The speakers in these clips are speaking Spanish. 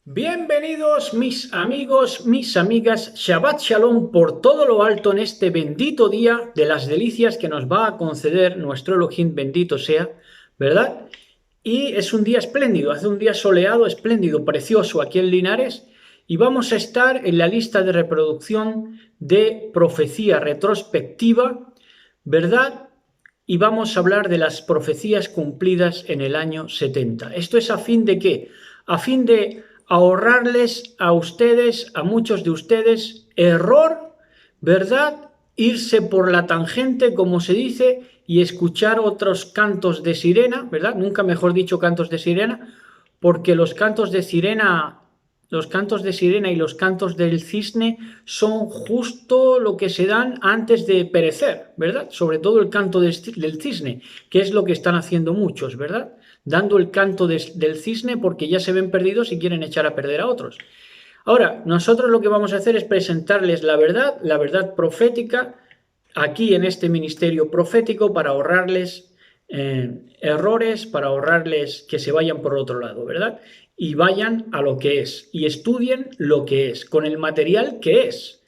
Bienvenidos mis amigos, mis amigas, Shabbat Shalom por todo lo alto en este bendito día de las delicias que nos va a conceder nuestro Elohim, bendito sea, ¿verdad? Y es un día espléndido, hace un día soleado, espléndido, precioso aquí en Linares y vamos a estar en la lista de reproducción de profecía retrospectiva, ¿verdad? Y vamos a hablar de las profecías cumplidas en el año 70. ¿Esto es a fin de qué? A fin de ahorrarles a ustedes, a muchos de ustedes, error, ¿verdad? Irse por la tangente, como se dice, y escuchar otros cantos de sirena, ¿verdad? Nunca mejor dicho cantos de sirena, porque los cantos de sirena y los cantos del cisne son justo lo que se dan antes de perecer, ¿verdad? Sobre todo el canto del cisne, que es lo que están haciendo muchos, ¿verdad? Dando el canto del cisne porque ya se ven perdidos y quieren echar a perder a otros. Ahora, nosotros lo que vamos a hacer es presentarles la verdad profética, aquí en este ministerio profético para ahorrarles errores, para ahorrarles que se vayan por otro lado, ¿verdad? Y vayan a lo que es, y estudien lo que es, con el material que es,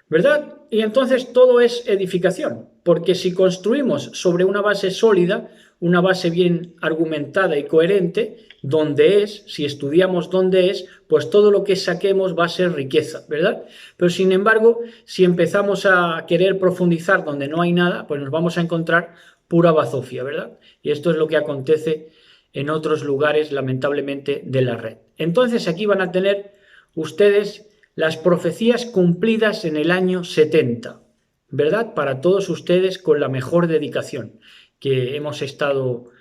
¿verdad? Y entonces todo es edificación, porque si construimos sobre una base sólida, una base bien argumentada y coherente, donde es, si estudiamos dónde es, pues todo lo que saquemos va a ser riqueza, ¿verdad? Pero sin embargo, si empezamos a querer profundizar donde no hay nada, pues nos vamos a encontrar pura bazofia, ¿verdad? Y esto es lo que acontece en otros lugares, lamentablemente, de la red. Entonces aquí van a tener ustedes las profecías cumplidas en el año 70, ¿verdad? Para todos ustedes con la mejor dedicación que hemos estado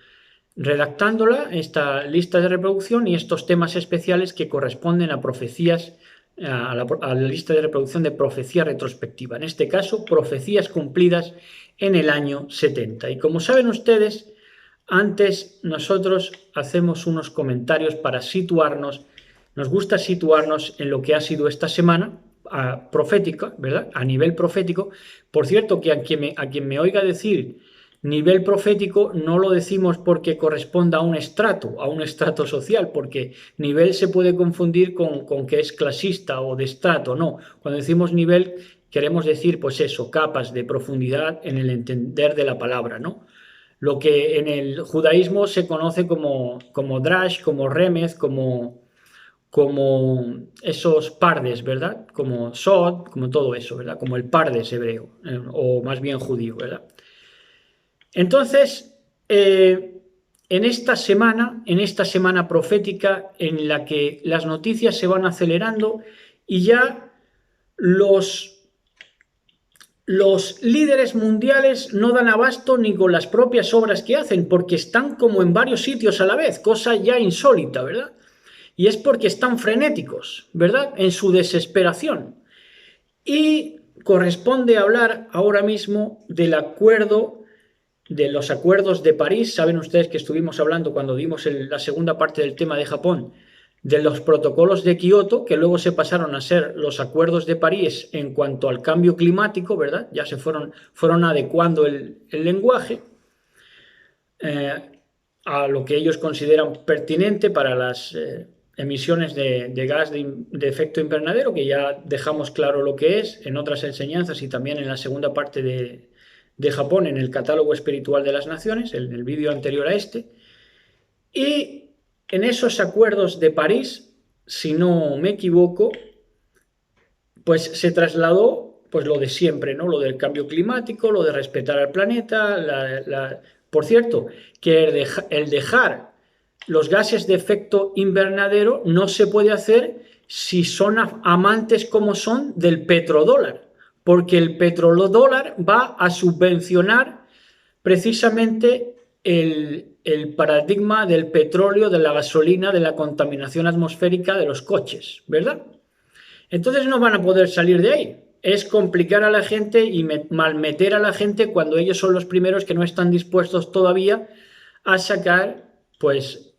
redactándola, esta lista de reproducción y estos temas especiales que corresponden a profecías, a la lista de reproducción de profecía retrospectiva. En este caso, profecías cumplidas en el año 70. Y como saben ustedes, antes nosotros hacemos unos comentarios para situarnos. Nos gusta situarnos en lo que ha sido esta semana profética, ¿verdad? A nivel profético. Por cierto, que a quien me oiga decir nivel profético no lo decimos porque corresponda a un estrato social, porque nivel se puede confundir con que es clasista o de estrato, no. Cuando decimos nivel queremos decir, pues eso, capas de profundidad en el entender de la palabra, ¿no? Lo que en el judaísmo se conoce como drash, como remez, como esos pardes, ¿verdad? Como sod, como todo eso, ¿verdad? Como el pardes hebreo, o más bien judío, ¿verdad? Entonces, en esta semana profética en la que las noticias se van acelerando y ya los los líderes mundiales no dan abasto ni con las propias obras que hacen, porque están como en varios sitios a la vez, cosa ya insólita, ¿verdad? Y es porque están frenéticos, ¿verdad? En su desesperación. Y corresponde hablar ahora mismo del acuerdo, de los acuerdos de París. Saben ustedes que estuvimos hablando cuando dimos la segunda parte del tema de Japón, de los protocolos de Kioto, que luego se pasaron a ser los acuerdos de París en cuanto al cambio climático, ¿verdad? Ya fueron adecuando el lenguaje a lo que ellos consideran pertinente para las emisiones de gas de efecto invernadero, que ya dejamos claro lo que es en otras enseñanzas y también en la segunda parte de Japón, en el catálogo espiritual de las naciones, en el vídeo anterior a este. Y en esos acuerdos de París, si no me equivoco, pues se trasladó pues lo de siempre, ¿no? Lo del cambio climático, lo de respetar al planeta. Por cierto, que el dejar los gases de efecto invernadero no se puede hacer si son amantes como son del petrodólar, porque el petrodólar va a subvencionar precisamente el paradigma del petróleo, de la gasolina, de la contaminación atmosférica de los coches, ¿verdad? Entonces no van a poder salir de ahí. Es complicar a la gente y malmeter a la gente cuando ellos son los primeros que no están dispuestos todavía a sacar, pues,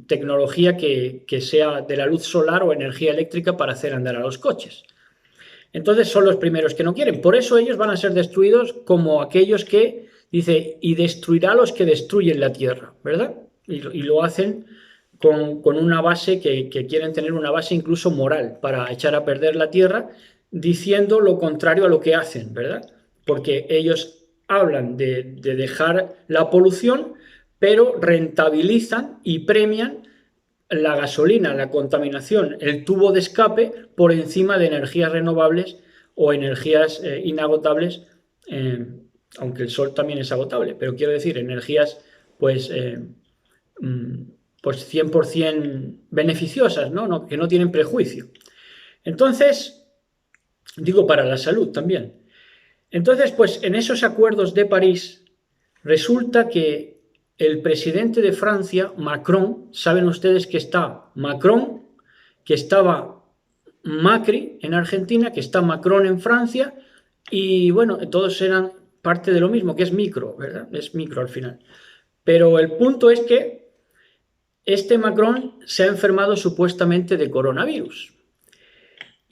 tecnología que sea de la luz solar o energía eléctrica para hacer andar a los coches. Entonces son los primeros que no quieren. Por eso ellos van a ser destruidos como aquellos que, dice, y destruirá a los que destruyen la tierra, ¿verdad? Y lo hacen con una base que quieren tener una base incluso moral para echar a perder la tierra, diciendo lo contrario a lo que hacen, ¿verdad? Porque ellos hablan de dejar la polución, pero rentabilizan y premian la gasolina, la contaminación, el tubo de escape por encima de energías renovables o energías inagotables, aunque el sol también es agotable, pero quiero decir, energías pues, pues 100% beneficiosas, ¿no? Que no tienen prejuicio. Entonces, digo para la salud también. Entonces, pues en esos acuerdos de París resulta que el presidente de Francia, Macron, saben ustedes que está Macron, que estaba Macri en Argentina, que está Macron en Francia, y bueno, todos eran parte de lo mismo, que es micro, ¿verdad? Es micro al final. Pero el punto es que este Macron se ha enfermado supuestamente de coronavirus.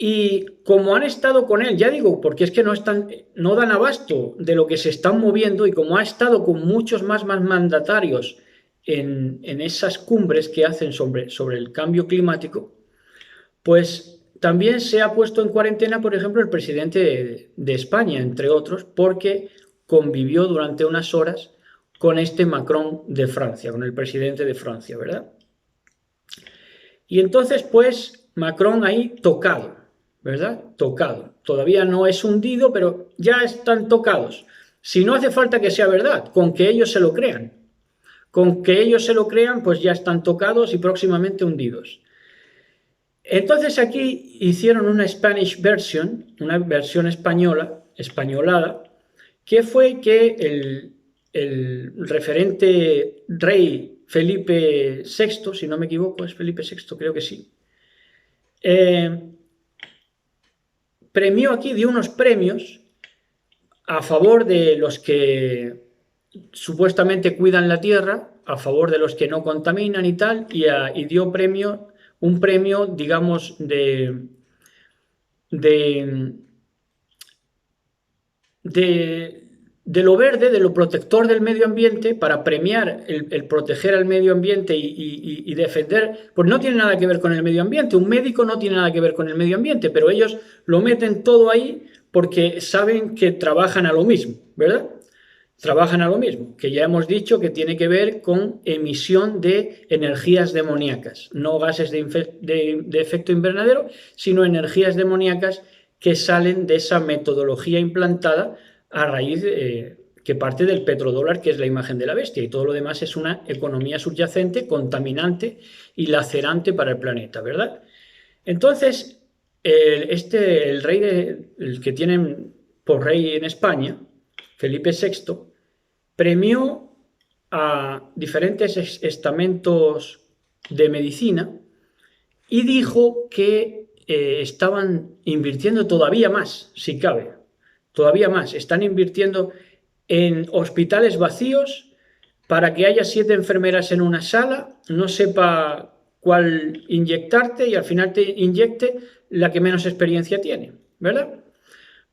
Y como han estado con él, ya digo, porque es que no dan abasto de lo que se están moviendo, y como ha estado con muchos más mandatarios en esas cumbres que hacen sobre el cambio climático, pues también se ha puesto en cuarentena, por ejemplo, el presidente de España, entre otros, porque convivió durante unas horas con este Macron de Francia, con el presidente de Francia, ¿verdad? Y entonces, pues, Macron ahí tocado, ¿verdad? Tocado. Todavía no es hundido, pero ya están tocados. Si no hace falta que sea verdad, con que ellos se lo crean. Con que ellos se lo crean, pues ya están tocados y próximamente hundidos. Entonces aquí hicieron una Spanish version, una versión española, españolada, que fue que el referente rey Felipe VI, si no me equivoco, es Felipe VI, creo que sí, premió aquí, dio unos premios a favor de los que supuestamente cuidan la tierra, a favor de los que no contaminan y tal, y dio un premio, digamos, de lo verde, de lo protector del medio ambiente, para premiar el proteger al medio ambiente y defender, pues no tiene nada que ver con el medio ambiente, un médico no tiene nada que ver con el medio ambiente, pero ellos lo meten todo ahí porque saben que trabajan a lo mismo, ¿verdad? Trabajan a lo mismo, que ya hemos dicho que tiene que ver con emisión de energías demoníacas, no gases de efecto invernadero, sino energías demoníacas que salen de esa metodología implantada a raíz que parte del petrodólar, que es la imagen de la bestia, y todo lo demás es una economía subyacente, contaminante y lacerante para el planeta, ¿verdad? Entonces, el rey, el que tienen por rey en España, Felipe VI, premió a diferentes estamentos de medicina y dijo que estaban invirtiendo todavía más, si cabe, todavía más. Están invirtiendo en hospitales vacíos para que haya 7 enfermeras en una sala, no sepa cuál inyectarte y al final te inyecte la que menos experiencia tiene, ¿verdad?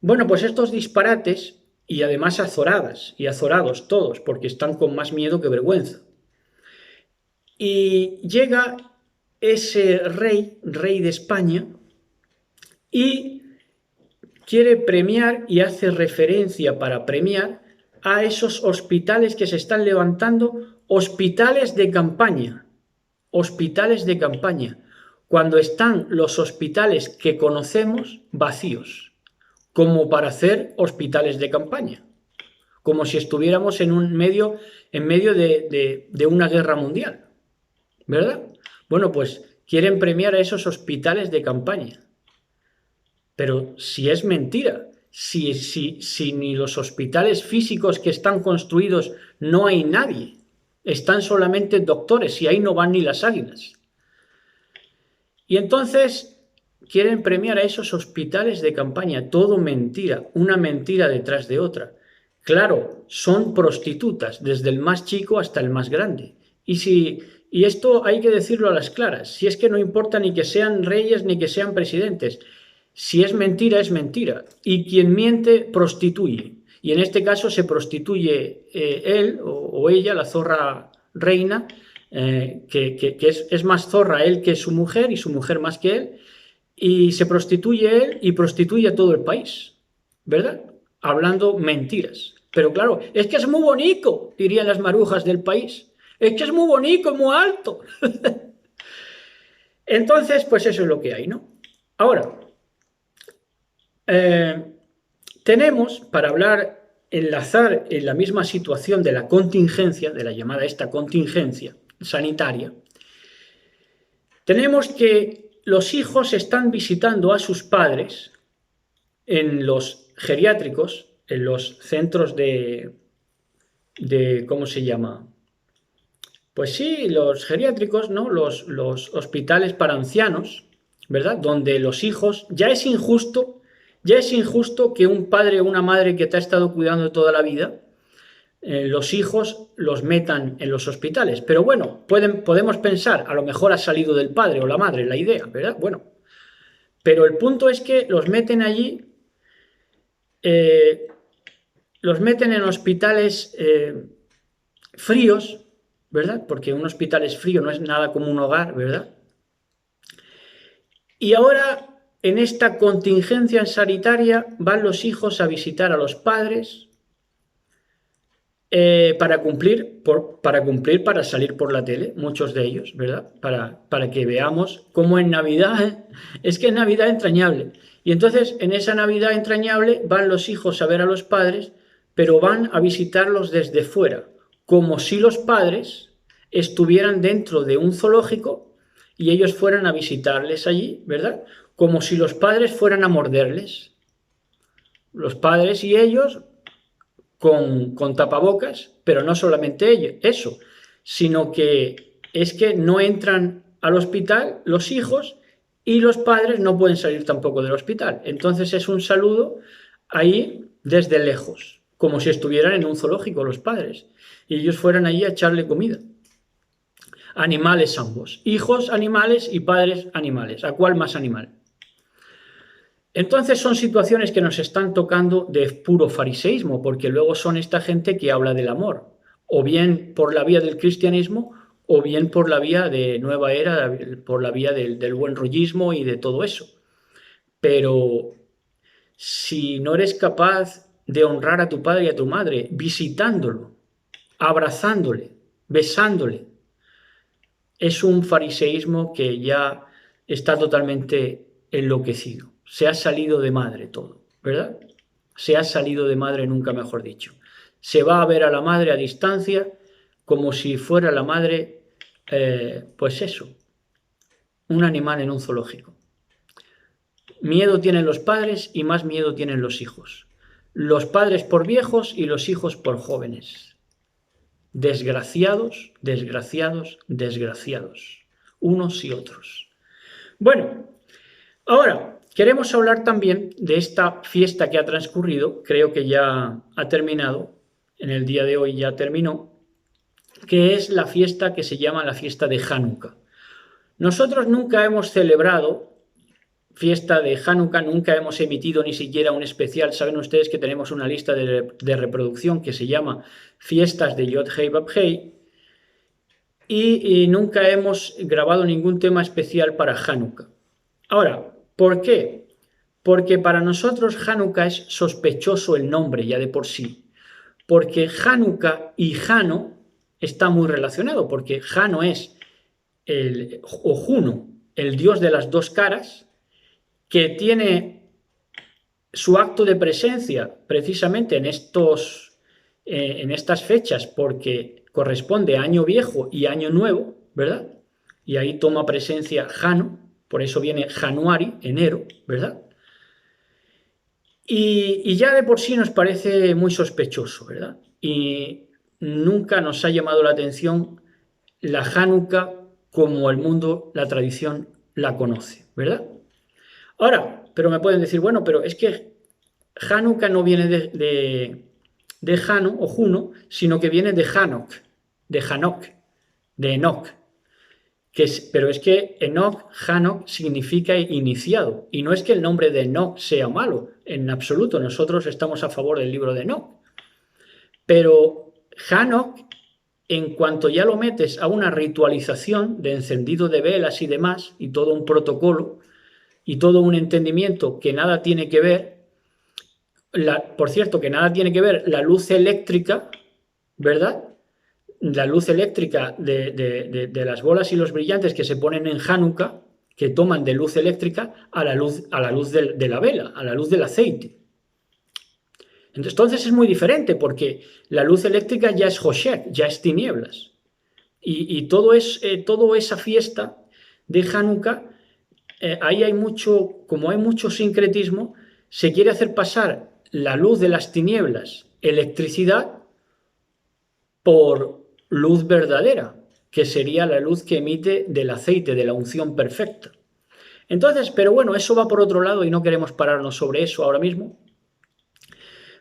Bueno, pues estos disparates, y además azoradas y azorados todos, porque están con más miedo que vergüenza. Y llega ese rey de España, y quiere premiar y hace referencia para premiar a esos hospitales que se están levantando, hospitales de campaña, cuando están los hospitales que conocemos vacíos, como para hacer hospitales de campaña, como si estuviéramos en medio de una guerra mundial, ¿verdad? Bueno, pues quieren premiar a esos hospitales de campaña. Pero si es mentira, si ni los hospitales físicos que están construidos no hay nadie, están solamente doctores y ahí no van ni las águilas. Y entonces quieren premiar a esos hospitales de campaña, todo mentira, una mentira detrás de otra. Claro, son prostitutas, desde el más chico hasta el más grande. Y esto hay que decirlo a las claras, si es que no importa ni que sean reyes ni que sean presidentes, si es mentira, es mentira. Y quien miente, prostituye. Y en este caso se prostituye él o ella, la zorra reina, es más zorra él que su mujer y su mujer más que él, y se prostituye él y prostituye a todo el país, ¿verdad? Hablando mentiras. Pero claro, es que es muy bonito, dirían las marujas del país. Es que es muy bonito, muy alto. Entonces, pues eso es lo que hay, ¿no? Ahora, tenemos, para hablar, enlazar en la misma situación de la contingencia, de la llamada esta contingencia sanitaria, tenemos que los hijos están visitando a sus padres en los geriátricos, en los centros de ¿cómo se llama? Pues sí, los geriátricos, ¿no? Los hospitales para ancianos, ¿verdad? Donde los hijos, ya es injusto que un padre o una madre que te ha estado cuidando toda la vida, los hijos los metan en los hospitales. Pero bueno, podemos pensar, a lo mejor ha salido del padre o la madre la idea, ¿verdad? Bueno, pero el punto es que los meten allí, los meten en hospitales fríos, ¿verdad? Porque un hospital es frío, no es nada como un hogar, ¿verdad? Y ahora, en esta contingencia sanitaria, van los hijos a visitar a los padres para cumplir, para salir por la tele, muchos de ellos, ¿verdad? Para que veamos cómo en Navidad, es que en Navidad entrañable. Y entonces, en esa Navidad entrañable, van los hijos a ver a los padres, pero van a visitarlos desde fuera, como si los padres estuvieran dentro de un zoológico y ellos fueran a visitarles allí, ¿verdad? Como si los padres fueran a morderles. Los padres y ellos con tapabocas, pero no solamente eso, sino que es que no entran al hospital los hijos y los padres no pueden salir tampoco del hospital. Entonces es un saludo ahí desde lejos, como si estuvieran en un zoológico los padres y ellos fueran allí a echarle comida. Animales ambos, hijos animales y padres animales. ¿A cuál más animal? Entonces son situaciones que nos están tocando de puro fariseísmo, porque luego son esta gente que habla del amor, o bien por la vía del cristianismo, o bien por la vía de nueva era, por la vía del buen rollismo y de todo eso. Pero si no eres capaz de honrar a tu padre y a tu madre, visitándolo, abrazándole, besándole, es un fariseísmo que ya está totalmente enloquecido. Se ha salido de madre todo, ¿verdad? Se ha salido de madre, nunca mejor dicho. Se va a ver a la madre a distancia como si fuera la madre, pues eso, un animal en un zoológico. Miedo tienen los padres y más miedo tienen los hijos. Los padres por viejos y los hijos por jóvenes. Desgraciados, desgraciados, desgraciados. Unos y otros. Bueno, ahora queremos hablar también de esta fiesta que ha transcurrido, creo que ya ha terminado, en el día de hoy ya terminó, que es la fiesta que se llama la fiesta de Hanukkah. Nosotros nunca hemos celebrado fiesta de Hanukkah, nunca hemos emitido ni siquiera un especial. Saben ustedes que tenemos una lista de reproducción que se llama Fiestas de Yod Hei Vav Hei y nunca hemos grabado ningún tema especial para Hanukkah. Ahora, ¿por qué? Porque para nosotros Hanukkah es sospechoso el nombre ya de por sí, porque Hanukkah y Jano está muy relacionado, porque Jano es o Juno, el dios de las dos caras, que tiene su acto de presencia precisamente en estas fechas porque corresponde a año viejo y año nuevo, ¿verdad? Y ahí toma presencia Jano, por eso viene Januari, enero, ¿verdad? Y ya de por sí nos parece muy sospechoso, ¿verdad? Y nunca nos ha llamado la atención la Hanukkah como el mundo, la tradición la conoce, ¿verdad? Ahora, pero me pueden decir, bueno, pero es que Hanukkah no viene de Jano o Juno, sino que viene de Hanok, de Enoch. Pero es que Enoch, Hanok, significa iniciado. Y no es que el nombre de Enoch sea malo, en absoluto. Nosotros estamos a favor del libro de Enoch. Pero Hanok en cuanto ya lo metes a una ritualización de encendido de velas y demás, y todo un protocolo, y todo un entendimiento que nada tiene que ver, por cierto, que nada tiene que ver la luz eléctrica, ¿verdad? La luz eléctrica de las bolas y los brillantes que se ponen en Hanukkah, que toman de luz eléctrica a la luz de la vela, a la luz del aceite. Entonces es muy diferente porque la luz eléctrica ya es Hoshek, ya es tinieblas. Y toda esa fiesta de Hanukkah, ahí hay mucho, como hay mucho sincretismo, se quiere hacer pasar la luz de las tinieblas, electricidad, por luz verdadera, que sería la luz que emite del aceite, de la unción perfecta. Entonces, pero bueno, eso va por otro lado y no queremos pararnos sobre eso ahora mismo.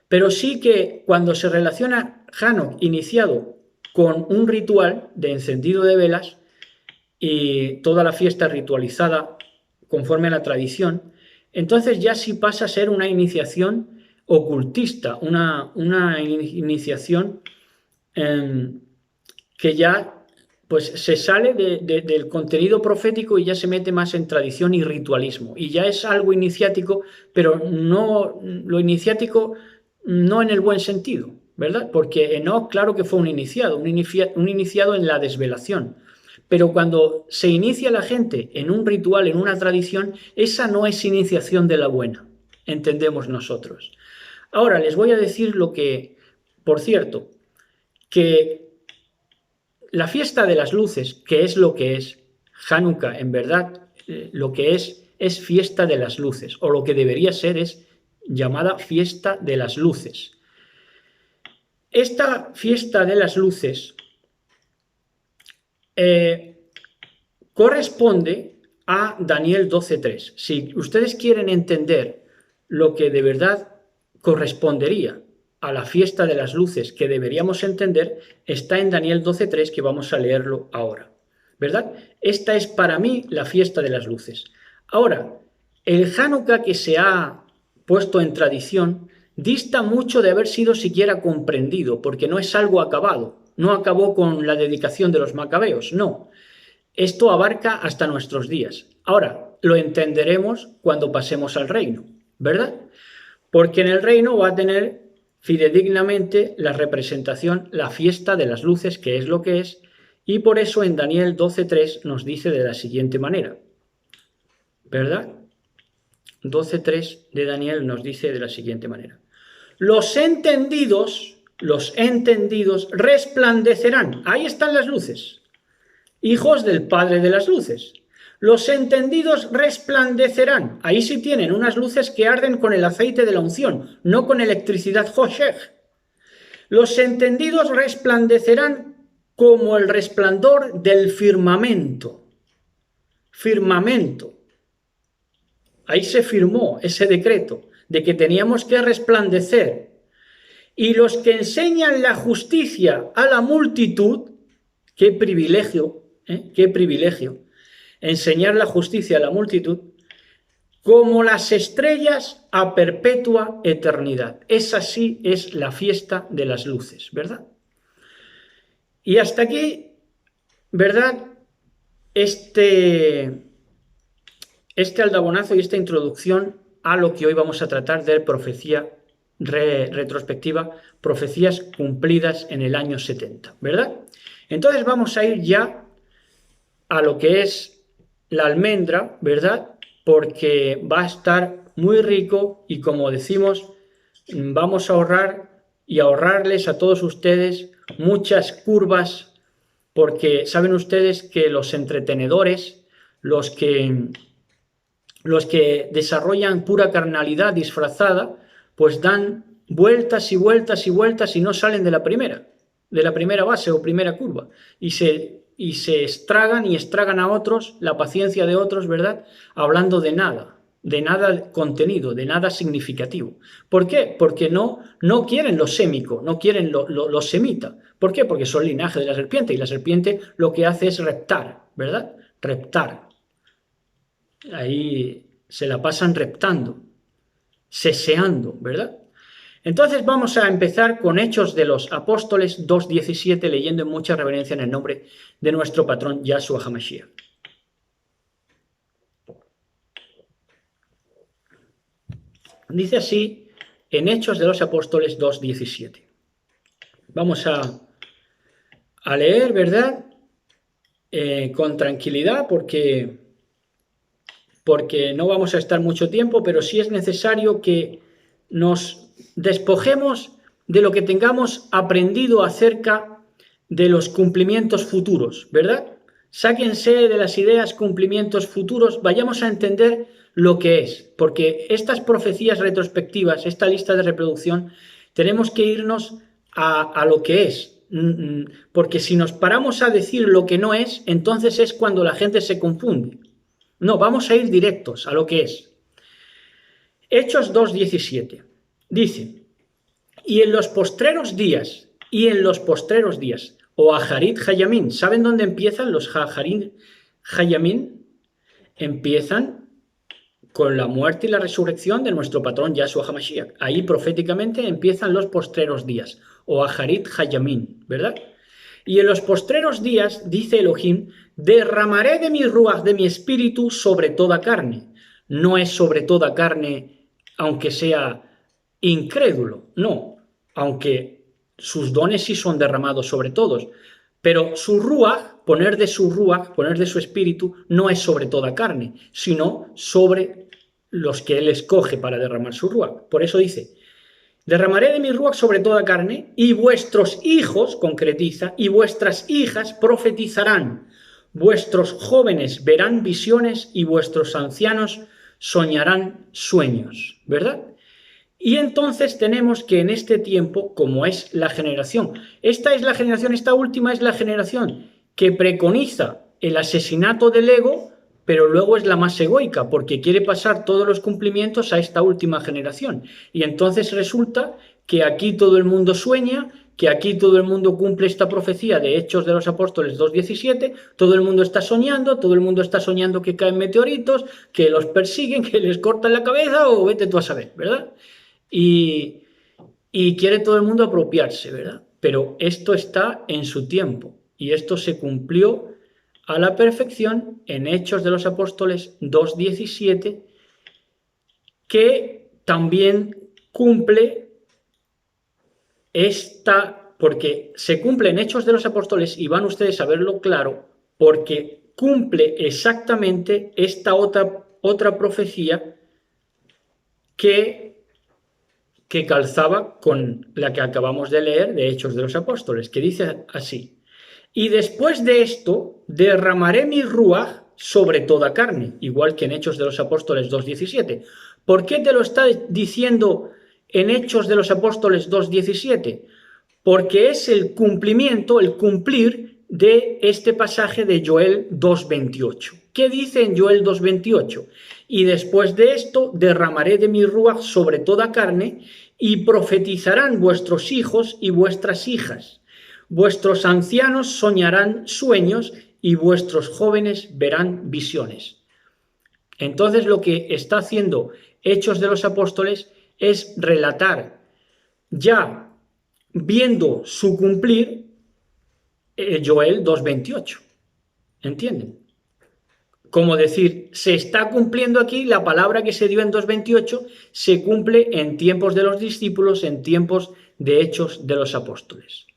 Pero sí que cuando se relaciona Hanukkah iniciado con un ritual de encendido de velas y toda la fiesta ritualizada conforme a la tradición, entonces ya sí pasa a ser una iniciación ocultista, una iniciación que ya pues se sale del contenido profético y ya se mete más en tradición y ritualismo. Y ya es algo iniciático, pero no lo iniciático no en el buen sentido, ¿verdad? Porque Enoch, claro que fue un iniciado en la desvelación. Pero cuando se inicia la gente en un ritual, en una tradición, esa no es iniciación de la buena, entendemos nosotros. Ahora les voy a decir lo que, por cierto, que la fiesta de las luces, que es lo que es Hanukkah, en verdad, lo que es fiesta de las luces, o lo que debería ser es llamada fiesta de las luces. Esta fiesta de las luces corresponde a Daniel 12:3. Si ustedes quieren entender lo que de verdad correspondería a la fiesta de las luces que deberíamos entender, está en Daniel 12:3, que vamos a leerlo ahora, ¿verdad? Esta es para mí la fiesta de las luces. Ahora, el Hanukkah que se ha puesto en tradición dista mucho de haber sido siquiera comprendido, porque no es algo acabado, no acabó con la dedicación de los macabeos, no. Esto abarca hasta nuestros días. Ahora, lo entenderemos cuando pasemos al reino, ¿verdad? Porque en el reino va a tener fidedignamente la representación, la fiesta de las luces, que es lo que es, y por eso en Daniel 12:3 nos dice de la siguiente manera, ¿verdad? 12:3 de Daniel nos dice de la siguiente manera: los entendidos resplandecerán. Ahí están las luces, hijos del Padre de las luces. Los entendidos resplandecerán. Ahí sí tienen unas luces que arden con el aceite de la unción, no con electricidad Hoshech. Los entendidos resplandecerán como el resplandor del firmamento. Firmamento. Ahí se firmó ese decreto de que teníamos que resplandecer. Y los que enseñan la justicia a la multitud, qué privilegio, qué privilegio, enseñar la justicia a la multitud, como las estrellas a perpetua eternidad. Esa sí es la fiesta de las luces, ¿verdad? Y hasta aquí, ¿verdad? Este aldabonazo y esta introducción a lo que hoy vamos a tratar de profecía retrospectiva, profecías cumplidas en el año 70, ¿verdad? Entonces vamos a ir ya a lo que es la almendra, ¿verdad? Porque va a estar muy rico y, como decimos, vamos a ahorrar y ahorrarles a todos ustedes muchas curvas, porque saben ustedes que los entretenedores, los que desarrollan pura carnalidad disfrazada, pues dan vueltas y vueltas y vueltas y no salen de la primera base o primera curva, y se estragan y estragan a otros, la paciencia de otros, ¿verdad? Hablando de nada contenido, de nada significativo. ¿Por qué? Porque no quieren lo sémico, no quieren lo semita. ¿Por qué? Porque son linaje de la serpiente, y la serpiente lo que hace es reptar, ¿verdad? Reptar. Ahí se la pasan reptando, seseando, ¿verdad? Entonces vamos a empezar con Hechos de los Apóstoles 2:17, leyendo en mucha reverencia en el nombre de nuestro patrón Yahshua HaMashiach. Dice así en Hechos de los Apóstoles 2:17. Vamos a leer, ¿verdad? Con tranquilidad, porque no vamos a estar mucho tiempo, pero sí es necesario que nos despojemos de lo que tengamos aprendido acerca de los cumplimientos futuros, ¿verdad? Sáquense de las ideas cumplimientos futuros, vayamos a entender lo que es, porque estas profecías retrospectivas, esta lista de reproducción, tenemos que irnos a lo que es, porque si nos paramos a decir lo que no es, entonces es cuando la gente se confunde. No, vamos a ir directos a lo que es. Hechos 2:17 dice: y en los postreros días, o Aharit Hayamín, ¿saben dónde empiezan los Aharit Hayamín? Empiezan con la muerte y la resurrección de nuestro patrón Yahshua HaMashiach. Ahí proféticamente empiezan los postreros días, o Aharit Hayamín, ¿verdad? Y en los postreros días, dice Elohim, derramaré de mi ruach, de mi espíritu, sobre toda carne. No es sobre toda carne, aunque sea incrédulo, no, aunque sus dones sí son derramados sobre todos, pero su ruach, poner de su espíritu, no es sobre toda carne, sino sobre los que él escoge para derramar su ruach. Por eso dice: derramaré de mi ruach sobre toda carne, y vuestros hijos, concretiza, y vuestras hijas profetizarán. Vuestros jóvenes verán visiones y vuestros ancianos soñarán sueños, ¿verdad? Y entonces tenemos que en este tiempo, como es la generación, esta última es la generación que preconiza el asesinato del ego, pero luego es la más egoica, porque quiere pasar todos los cumplimientos a esta última generación. Y entonces resulta que aquí todo el mundo sueña, que aquí todo el mundo cumple esta profecía de Hechos de los Apóstoles 2:17, todo el mundo está soñando que caen meteoritos, que los persiguen, que les cortan la cabeza, o vete tú a saber, ¿verdad? Y quiere todo el mundo apropiarse, ¿verdad? Pero esto está en su tiempo, y esto se cumplió a la perfección en Hechos de los Apóstoles 2:17, que también cumple porque se cumple en Hechos de los Apóstoles, y van ustedes a verlo claro, porque cumple exactamente esta otra profecía que calzaba con la que acabamos de leer de Hechos de los Apóstoles, que dice así: y después de esto derramaré mi ruaj sobre toda carne, igual que en Hechos de los Apóstoles 2:17. ¿Por qué te lo está diciendo en Hechos de los Apóstoles 2:17? Porque es el cumplimiento, el cumplir de este pasaje de Joel 2:28. ¿Qué dice en Joel 2:28? Y después de esto derramaré de mi ruaj sobre toda carne, y profetizarán vuestros hijos y vuestras hijas. Vuestros ancianos soñarán sueños y vuestros jóvenes verán visiones. Entonces lo que está haciendo Hechos de los Apóstoles es relatar, ya viendo su cumplir, Joel 2:28. ¿Entienden? Como decir, se está cumpliendo aquí la palabra que se dio en 2:28, se cumple en tiempos de los discípulos, en tiempos de Hechos de los Apóstoles.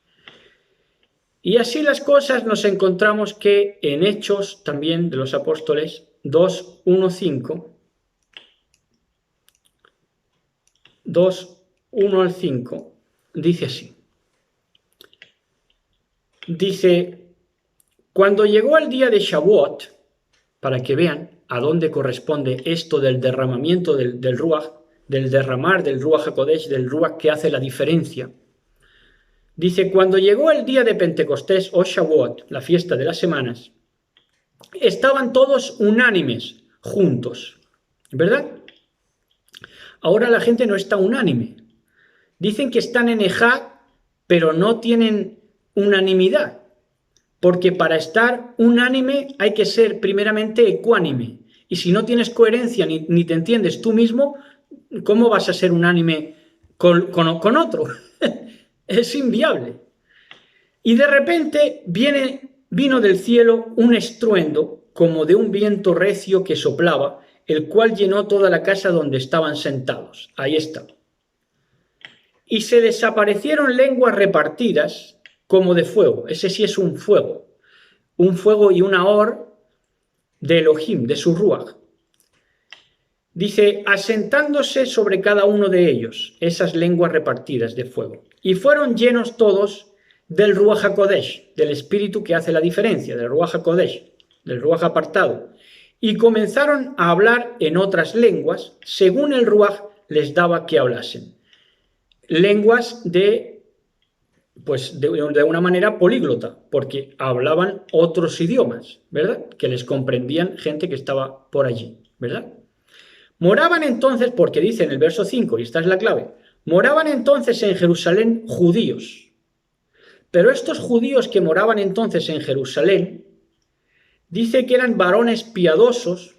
Y así las cosas, nos encontramos que en Hechos también de los Apóstoles 2:1-5, 2:1-5, dice así. Dice: cuando llegó el día de Shavuot, para que vean a dónde corresponde esto del derramamiento del Ruach, del derramar del Ruach HaKodesh, del Ruach que hace la diferencia. Dice: cuando llegó el día de Pentecostés o Shavuot, la fiesta de las semanas, estaban todos unánimes, juntos, ¿verdad? Ahora la gente no está unánime. Dicen que están en Ejad, pero no tienen unanimidad, porque para estar unánime hay que ser primeramente ecuánime, y si no tienes coherencia ni te entiendes tú mismo, ¿cómo vas a ser unánime con otro. Es inviable. Y de repente vino del cielo un estruendo como de un viento recio que soplaba, el cual llenó toda la casa donde estaban sentados. Ahí está. Y se desaparecieron lenguas repartidas como de fuego. Ese sí es un fuego y una or de Elohim, de su Ruach. Dice, asentándose sobre cada uno de ellos, esas lenguas repartidas de fuego. Y fueron llenos todos del Ruach HaKodesh, del espíritu que hace la diferencia, del Ruach HaKodesh, del Ruach apartado. Y comenzaron a hablar en otras lenguas, según el Ruach les daba que hablasen. Lenguas de una manera políglota, porque hablaban otros idiomas, ¿verdad? Que les comprendían gente que estaba por allí, ¿verdad? Moraban entonces, porque dice en el verso 5, y esta es la clave, moraban entonces en Jerusalén judíos. Pero estos judíos que moraban entonces en Jerusalén, dice que eran varones piadosos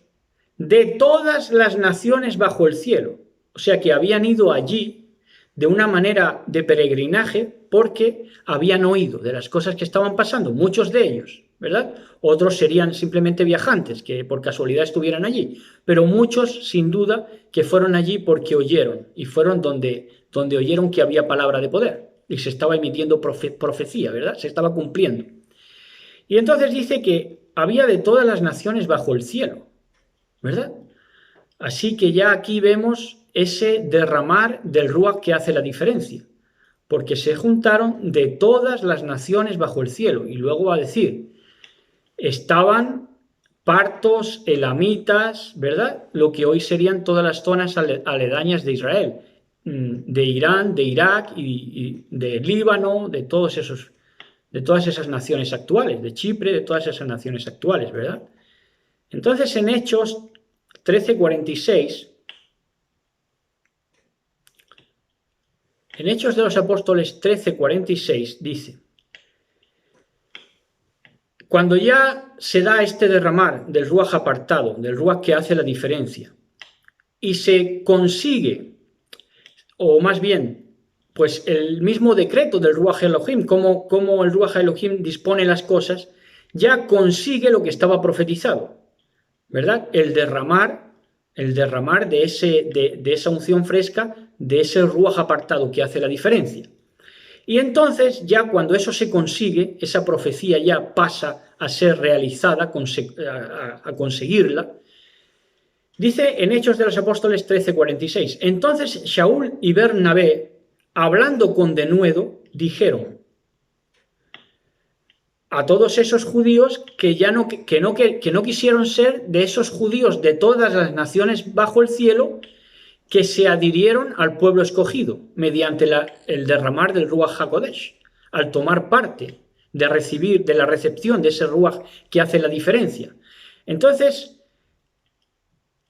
de todas las naciones bajo el cielo. O sea que habían ido allí de una manera de peregrinaje porque habían oído de las cosas que estaban pasando, muchos de ellos, ¿verdad? Otros serían simplemente viajantes que por casualidad estuvieran allí, pero muchos sin duda que fueron allí porque oyeron y fueron donde oyeron que había palabra de poder y se estaba emitiendo profecía, ¿verdad? Se estaba cumpliendo. Y entonces dice que había de todas las naciones bajo el cielo, ¿verdad? Así que ya aquí vemos ese derramar del Ruach que hace la diferencia, porque se juntaron de todas las naciones bajo el cielo. Y luego va a decir, estaban partos, elamitas, ¿verdad? Lo que hoy serían todas las zonas aledañas de Israel, de Irán, de Irak y de Líbano, de todas esas naciones actuales, de Chipre, de todas esas naciones actuales, ¿verdad? Entonces en Hechos 13:46, en Hechos de los Apóstoles 13:46 dice, cuando ya se da este derramar del Ruach apartado, del Ruach que hace la diferencia, y se consigue, o más bien, pues el mismo decreto del Ruach Elohim, como el Ruach Elohim dispone las cosas, ya consigue lo que estaba profetizado, ¿verdad? El derramar de esa unción fresca, de ese Ruach apartado que hace la diferencia. Y entonces ya cuando eso se consigue, esa profecía ya pasa a ser realizada, a conseguirla. Dice en Hechos de los Apóstoles 13:46, entonces Shaul y Bernabé, hablando con denuedo, dijeron a todos esos judíos que no quisieron ser de esos judíos de todas las naciones bajo el cielo, que se adhirieron al pueblo escogido mediante el derramar del Ruach HaKodesh, al tomar parte de la recepción de ese Ruach que hace la diferencia. Entonces,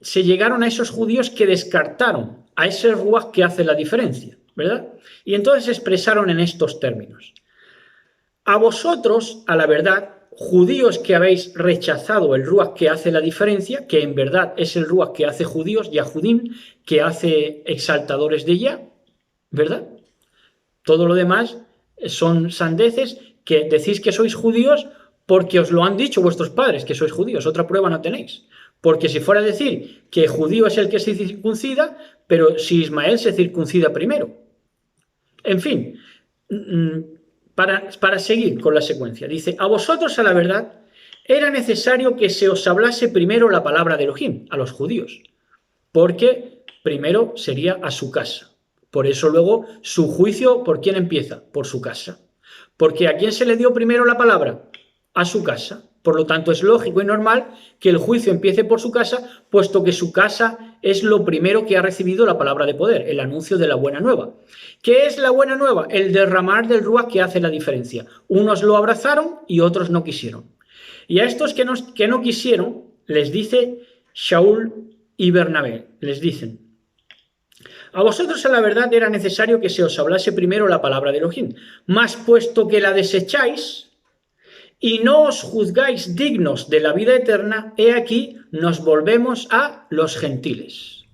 se llegaron a esos judíos que descartaron a ese Ruach que hace la diferencia, ¿verdad? Y entonces expresaron en estos términos, a vosotros, a la verdad, judíos que habéis rechazado el Ruach que hace la diferencia, que en verdad es el Ruach que hace judíos, Yahudim, que hace exaltadores de Yah, ¿verdad? Todo lo demás son sandeces que decís que sois judíos porque os lo han dicho vuestros padres, que sois judíos. Otra prueba no tenéis. Porque si fuera a decir que judío es el que se circuncida, pero si Ismael se circuncida primero. En fin, para seguir con la secuencia, dice, a vosotros a la verdad era necesario que se os hablase primero la palabra de Elohim, a los judíos, porque primero sería a su casa. Por eso luego su juicio, ¿por quién empieza? Por su casa. Porque ¿a quién se le dio primero la palabra? A su casa. Por lo tanto, es lógico y normal que el juicio empiece por su casa, puesto que su casa es lo primero que ha recibido la palabra de poder, el anuncio de la buena nueva. ¿Qué es la buena nueva? El derramar del Ruach que hace la diferencia. Unos lo abrazaron y otros no quisieron. Y a estos que no quisieron, les dice Shaul y Bernabé, les dicen, a vosotros a la verdad era necesario que se os hablase primero la palabra de Elohim, mas puesto que la desecháis y no os juzgáis dignos de la vida eterna, he aquí nos volvemos a los gentiles.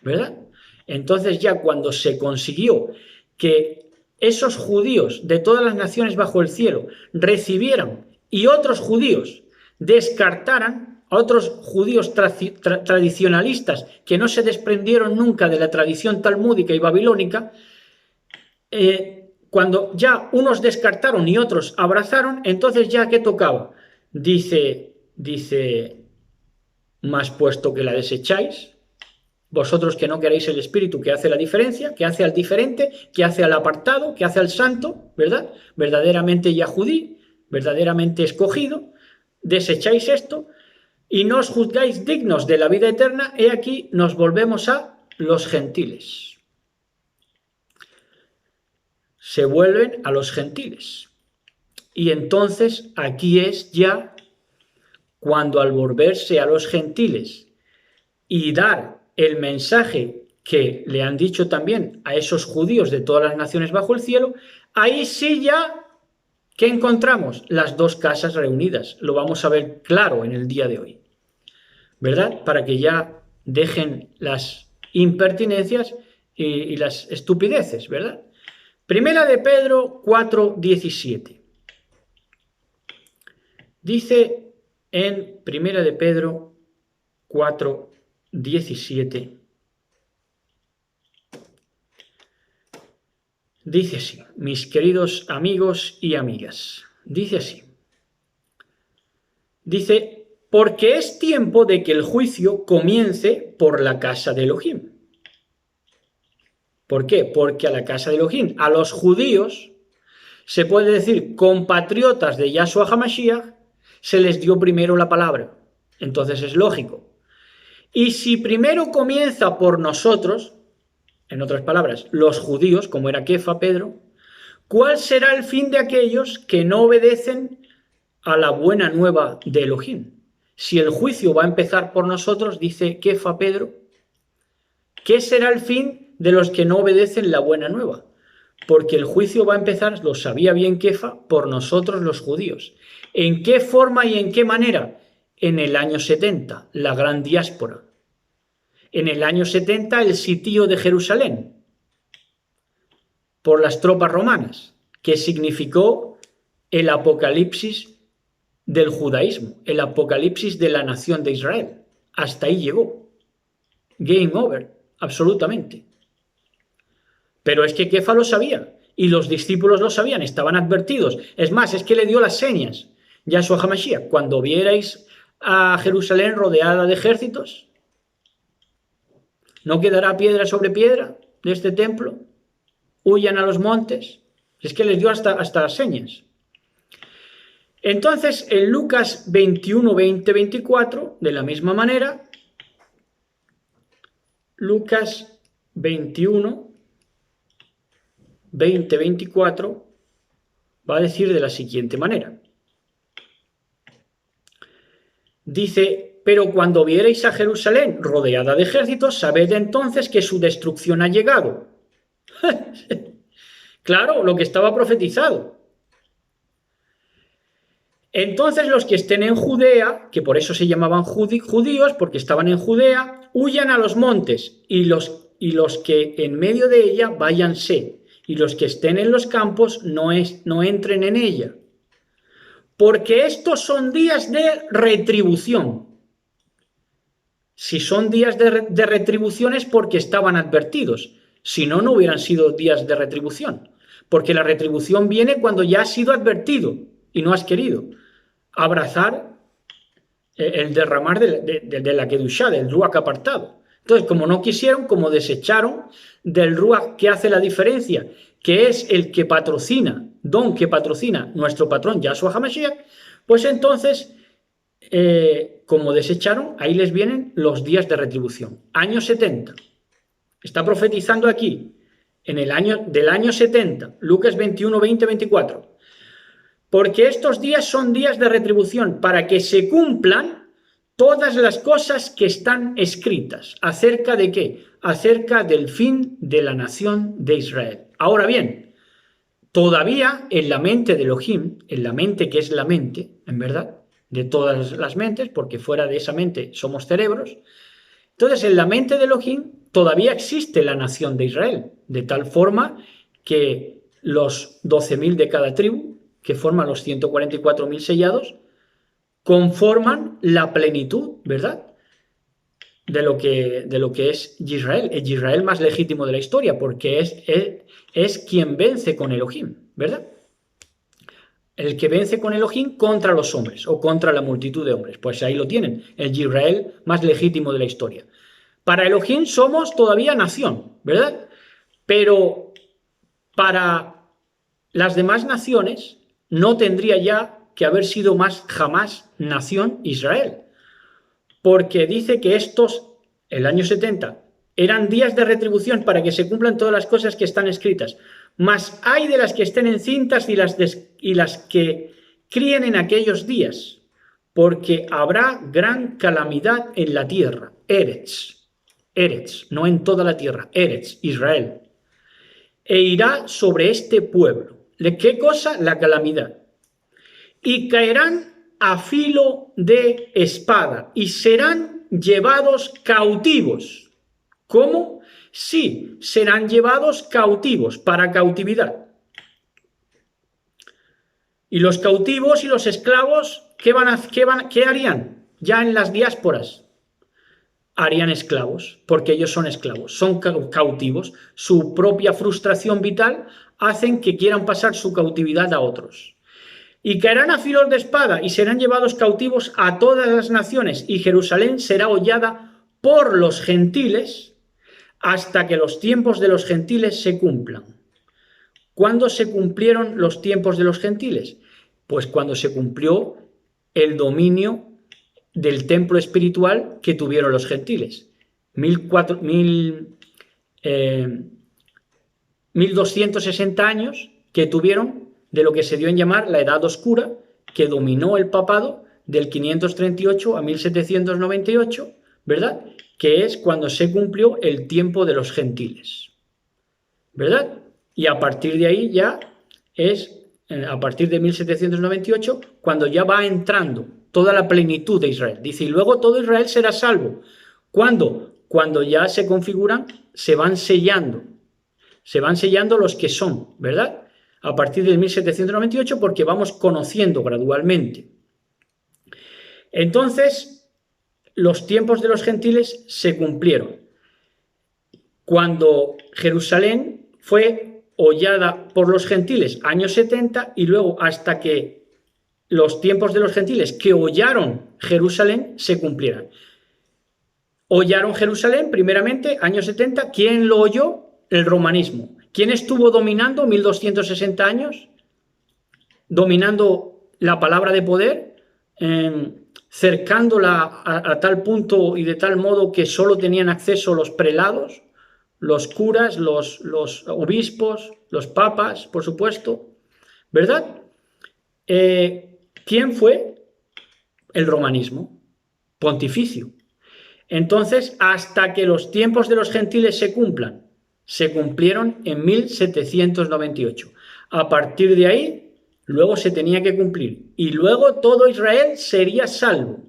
¿Verdad? Entonces ya cuando se consiguió que esos judíos de todas las naciones bajo el cielo recibieran y otros judíos descartaran a otros judíos tradicionalistas que no se desprendieron nunca de la tradición talmúdica y babilónica, cuando ya unos descartaron y otros abrazaron, entonces ya ¿qué tocaba? Dice, mas puesto que la desecháis, vosotros que no queréis el Espíritu que hace la diferencia, que hace al diferente, que hace al apartado, que hace al santo, ¿verdad? Verdaderamente yahudí, verdaderamente escogido, desecháis esto y no os juzgáis dignos de la vida eterna, he aquí nos volvemos a los gentiles. Se vuelven a los gentiles. Y entonces aquí es ya cuando al volverse a los gentiles y dar el mensaje que le han dicho también a esos judíos de todas las naciones bajo el cielo, ahí sí ya, ¿qué encontramos? Las dos casas reunidas. Lo vamos a ver claro en el día de hoy, ¿verdad? Para que ya dejen las impertinencias y las estupideces, ¿verdad? Primera de Pedro 4:17. Dice en Primera de Pedro 4:17. Dice así, mis queridos amigos y amigas, dice así. Dice, porque es tiempo de que el juicio comience por la casa de Elohim. ¿Por qué? Porque a la casa de Elohim, a los judíos, se puede decir compatriotas de Yahshua HaMashiach, se les dio primero la palabra. Entonces es lógico. Y si primero comienza por nosotros, en otras palabras, los judíos, como era Kefa, Pedro, ¿cuál será el fin de aquellos que no obedecen a la buena nueva de Elohim? Si el juicio va a empezar por nosotros, dice Kefa, Pedro, ¿qué será el fin de los que no obedecen la buena nueva? Porque el juicio va a empezar, lo sabía bien Kefa, por nosotros los judíos. ¿En qué forma y en qué manera? En el año 70, la gran diáspora. En el año 70, el sitio de Jerusalén por las tropas romanas, que significó el apocalipsis del judaísmo, el apocalipsis de la nación de Israel. Hasta ahí llegó. Game over, absolutamente. Pero es que Kefa lo sabía y los discípulos lo sabían, estaban advertidos. Es más, es que le dio las señas. Yahshua HaMashiach, cuando vierais a Jerusalén rodeada de ejércitos, ¿no quedará piedra sobre piedra de este templo? Huyan a los montes. Es que les dio hasta las señas. Entonces, en Lucas 21, 20, 24, de la misma manera, Lucas 21, 20, 24, va a decir de la siguiente manera. Dice, pero cuando viereis a Jerusalén rodeada de ejércitos, sabed entonces que su destrucción ha llegado. Claro, lo que estaba profetizado. Entonces los que estén en Judea, que por eso se llamaban judíos, porque estaban en Judea, huyan a los montes, y los que en medio de ella váyanse, y los que estén en los campos no entren en ella. Porque estos son días de retribución. Si son días de retribución es porque estaban advertidos. Si no, no hubieran sido días de retribución. Porque la retribución viene cuando ya has sido advertido y no has querido abrazar el derramar de la Kedushá, del Ruach apartado. Entonces, como no quisieron, como desecharon del Ruach que hace la diferencia, que es el que patrocina, don que patrocina nuestro patrón Yahshua HaMashiach, pues entonces, como desecharon, ahí les vienen los días de retribución. Año 70. Está profetizando aquí, en el año del año 70, Lucas 21, 20, 24. Porque estos días son días de retribución para que se cumplan todas las cosas que están escritas. ¿Acerca de qué? Acerca del fin de la nación de Israel. Ahora bien, todavía en la mente de Elohim, en la mente que es la mente, en verdad, de todas las mentes, porque fuera de esa mente somos cerebros, entonces en la mente de Elohim todavía existe la nación de Israel, de tal forma que los 12.000 de cada tribu, que forman los 144.000 sellados, conforman la plenitud, ¿verdad?, de lo que es Israel, el Israel más legítimo de la historia, porque es quien vence con Elohim, ¿verdad? El que vence con Elohim contra los hombres o contra la multitud de hombres. Pues ahí lo tienen, el Israel más legítimo de la historia. Para Elohim somos todavía nación, ¿verdad? Pero para las demás naciones no tendría ya que haber sido más jamás nación Israel, porque dice que estos, el año 70, eran días de retribución para que se cumplan todas las cosas que están escritas. Mas hay de las que estén encintas y las que críen en aquellos días, porque habrá gran calamidad en la tierra. Eretz, no en toda la tierra, Eretz, Israel. E irá sobre este pueblo. ¿De qué cosa? La calamidad. Y caerán a filo de espada y serán llevados cautivos. ¿Cómo? Sí, serán llevados cautivos para cautividad. Y los cautivos y los esclavos, ¿qué harían? Ya en las diásporas harían esclavos, porque ellos son esclavos, son cautivos. Su propia frustración vital hacen que quieran pasar su cautividad a otros. Y caerán a filos de espada y serán llevados cautivos a todas las naciones, y Jerusalén será hollada por los gentiles hasta que los tiempos de los gentiles se cumplan. ¿Cuándo se cumplieron los tiempos de los gentiles? Pues cuando se cumplió el dominio del templo espiritual que tuvieron los gentiles. 1260 años que tuvieron de lo que se dio en llamar la Edad Oscura, que dominó el papado del 538 a 1798, ¿verdad?, que es cuando se cumplió el tiempo de los gentiles, ¿verdad? Y a partir de ahí ya es, a partir de 1798, cuando ya va entrando toda la plenitud de Israel. Dice, y luego todo Israel será salvo. ¿Cuándo? Cuando ya se configuran, se van sellando los que son, ¿verdad?, a partir del 1798, porque vamos conociendo gradualmente. Entonces, los tiempos de los gentiles se cumplieron cuando Jerusalén fue hollada por los gentiles, año 70, y luego hasta que los tiempos de los gentiles que hollaron Jerusalén se cumplieran. Hollaron Jerusalén, primeramente, año 70. ¿Quién lo holló? El romanismo. ¿Quién estuvo dominando 1260 años? Dominando la palabra de poder, cercándola a tal punto y de tal modo que solo tenían acceso los prelados, los curas, los obispos, los papas, por supuesto, ¿verdad? ¿Quién fue? El romanismo pontificio. Entonces, hasta que los tiempos de los gentiles se cumplan, se cumplieron en 1798. A partir de ahí, luego se tenía que cumplir. Y luego todo Israel sería salvo.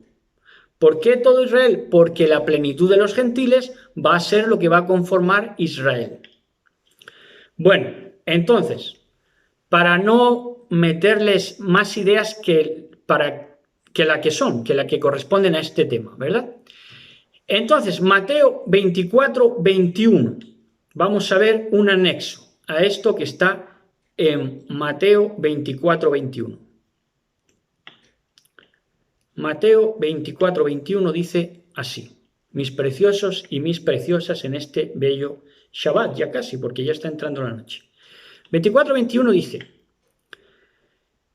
¿Por qué todo Israel? Porque la plenitud de los gentiles va a ser lo que va a conformar Israel. Bueno, entonces, para no meterles más ideas que la que corresponden a este tema, ¿verdad? Entonces, Mateo 24, 21. Vamos a ver un anexo a esto que está en Mateo 24, 21. Mateo 24, 21 dice así: mis preciosos y mis preciosas en este bello Shabbat, ya casi, porque ya está entrando la noche. 24, 21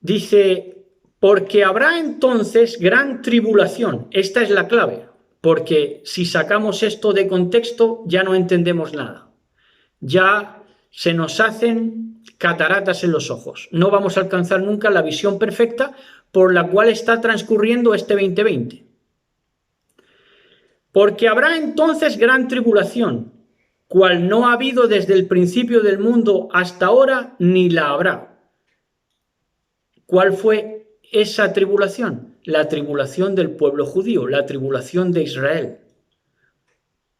dice, porque habrá entonces gran tribulación. Esta es la clave, porque si sacamos esto de contexto ya no entendemos nada. Ya se nos hacen cataratas en los ojos. No vamos a alcanzar nunca la visión perfecta por la cual está transcurriendo este 2020. Porque habrá entonces gran tribulación, cual no ha habido desde el principio del mundo hasta ahora, ni la habrá. ¿Cuál fue esa tribulación? La tribulación del pueblo judío, la tribulación de Israel.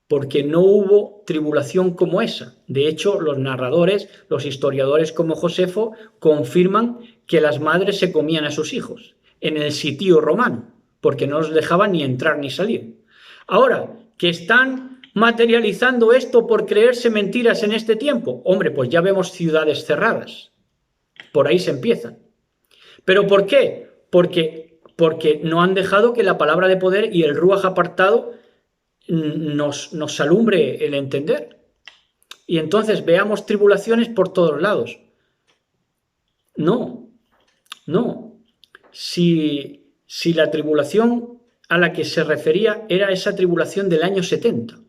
porque no hubo tribulación como esa. De hecho, los narradores, los historiadores como Josefo, confirman que las madres se comían a sus hijos en el sitio romano, porque no los dejaban ni entrar ni salir. Ahora, que están materializando esto por creerse mentiras en este tiempo, hombre, pues ya vemos ciudades cerradas. Por ahí se empiezan. ¿Pero por qué? Porque no han dejado que la palabra de poder y el Ruaj apartado nos alumbre el entender. Y entonces veamos tribulaciones por todos lados. No. Si la tribulación a la que se refería era esa tribulación del año 70.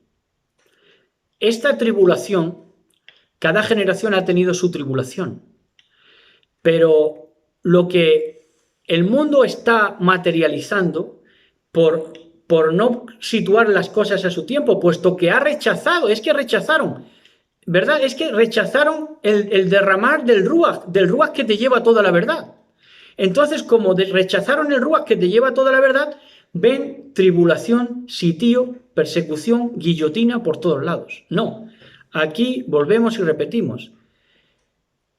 Esta tribulación, cada generación ha tenido su tribulación. Pero lo que el mundo está materializando por no situar las cosas a su tiempo, puesto que ha rechazado, es que rechazaron, ¿verdad? Es que rechazaron el derramar del Ruaj que te lleva toda la verdad. Entonces, como rechazaron el Ruaj que te lleva toda la verdad, ven tribulación, sitio, persecución, guillotina por todos lados. No, aquí volvemos y repetimos.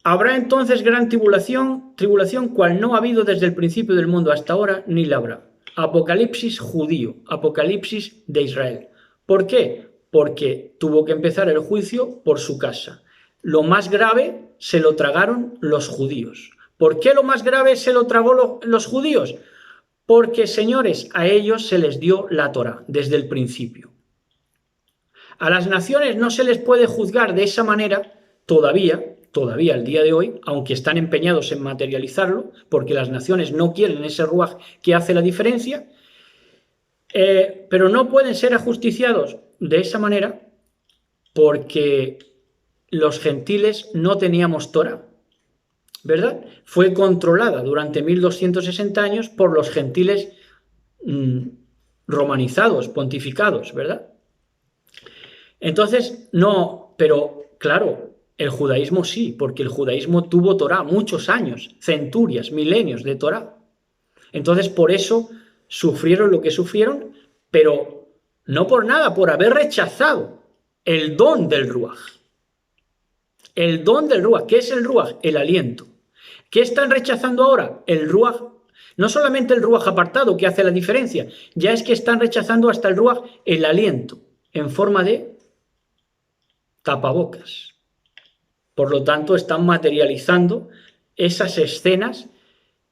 Habrá entonces gran tribulación cual no ha habido desde el principio del mundo hasta ahora, ni la habrá. Apocalipsis judío, Apocalipsis de Israel. ¿Por qué? Porque tuvo que empezar el juicio por su casa. Lo más grave se lo tragaron los judíos. ¿Por qué lo más grave se lo tragó los judíos? Porque, señores, a ellos se les dio la Torá desde el principio. A las naciones no se les puede juzgar de esa manera todavía al día de hoy, aunque están empeñados en materializarlo, porque las naciones no quieren ese Ruaj que hace la diferencia, pero no pueden ser ajusticiados de esa manera porque los gentiles no teníamos Torá, ¿verdad? Fue controlada durante 1260 años por los gentiles romanizados, pontificados, ¿verdad? Entonces, no, pero claro, el judaísmo sí, porque el judaísmo tuvo Torá muchos años, centurias, milenios de Torá. Entonces, por eso sufrieron lo que sufrieron, pero no por nada, por haber rechazado el don del Ruaj. El don del Ruaj. ¿Qué es el Ruaj? El aliento. ¿Qué están rechazando ahora? El Ruaj. No solamente el Ruaj apartado, que hace la diferencia, ya es que están rechazando hasta el Ruaj, el aliento, en forma de tapabocas. Por lo tanto, están materializando esas escenas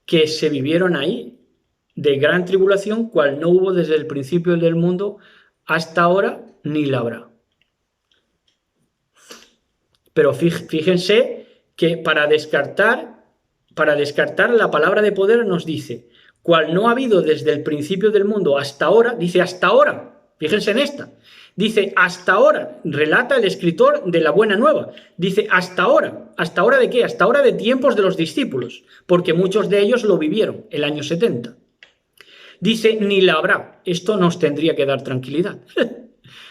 que se vivieron ahí, de gran tribulación, cual no hubo desde el principio del mundo hasta ahora, ni la habrá. Pero fíjense que para descartar la palabra de poder nos dice, cual no ha habido desde el principio del mundo hasta ahora, dice hasta ahora, fíjense en esta, dice hasta ahora, relata el escritor de la Buena Nueva, dice ¿hasta ahora de qué? Hasta ahora de tiempos de los discípulos, porque muchos de ellos lo vivieron el año 70. Dice ni la habrá, esto nos tendría que dar tranquilidad.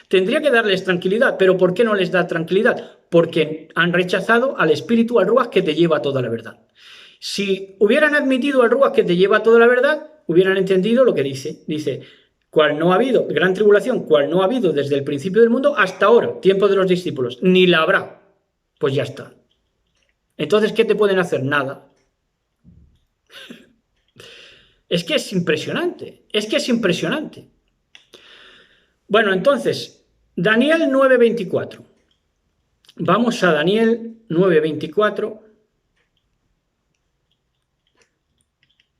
Tendría que darles tranquilidad, pero ¿por qué no les da tranquilidad? Porque han rechazado al espíritu, al Ruaj que te lleva a toda la verdad. Si hubieran admitido al Ruaj que te lleva a toda la verdad, hubieran entendido lo que dice. Dice, cual no ha habido, gran tribulación, cual no ha habido desde el principio del mundo hasta ahora, tiempo de los discípulos, ni la habrá. Pues ya está. Entonces, ¿qué te pueden hacer? Nada. Es que es impresionante, Bueno, entonces, Daniel 9:24. Vamos a Daniel 9:24.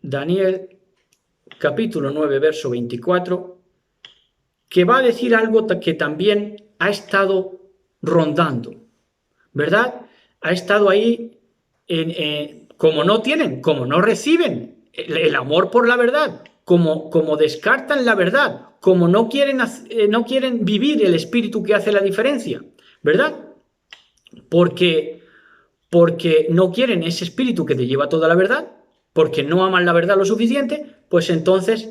Daniel, capítulo 9, verso 24, que va a decir algo que también ha estado rondando, ¿verdad? Ha estado ahí, como no reciben el amor por la verdad, como descartan la verdad, como no quieren vivir el espíritu que hace la diferencia, ¿verdad? Porque no quieren ese espíritu que te lleva a toda la verdad, porque no aman la verdad lo suficiente, pues entonces,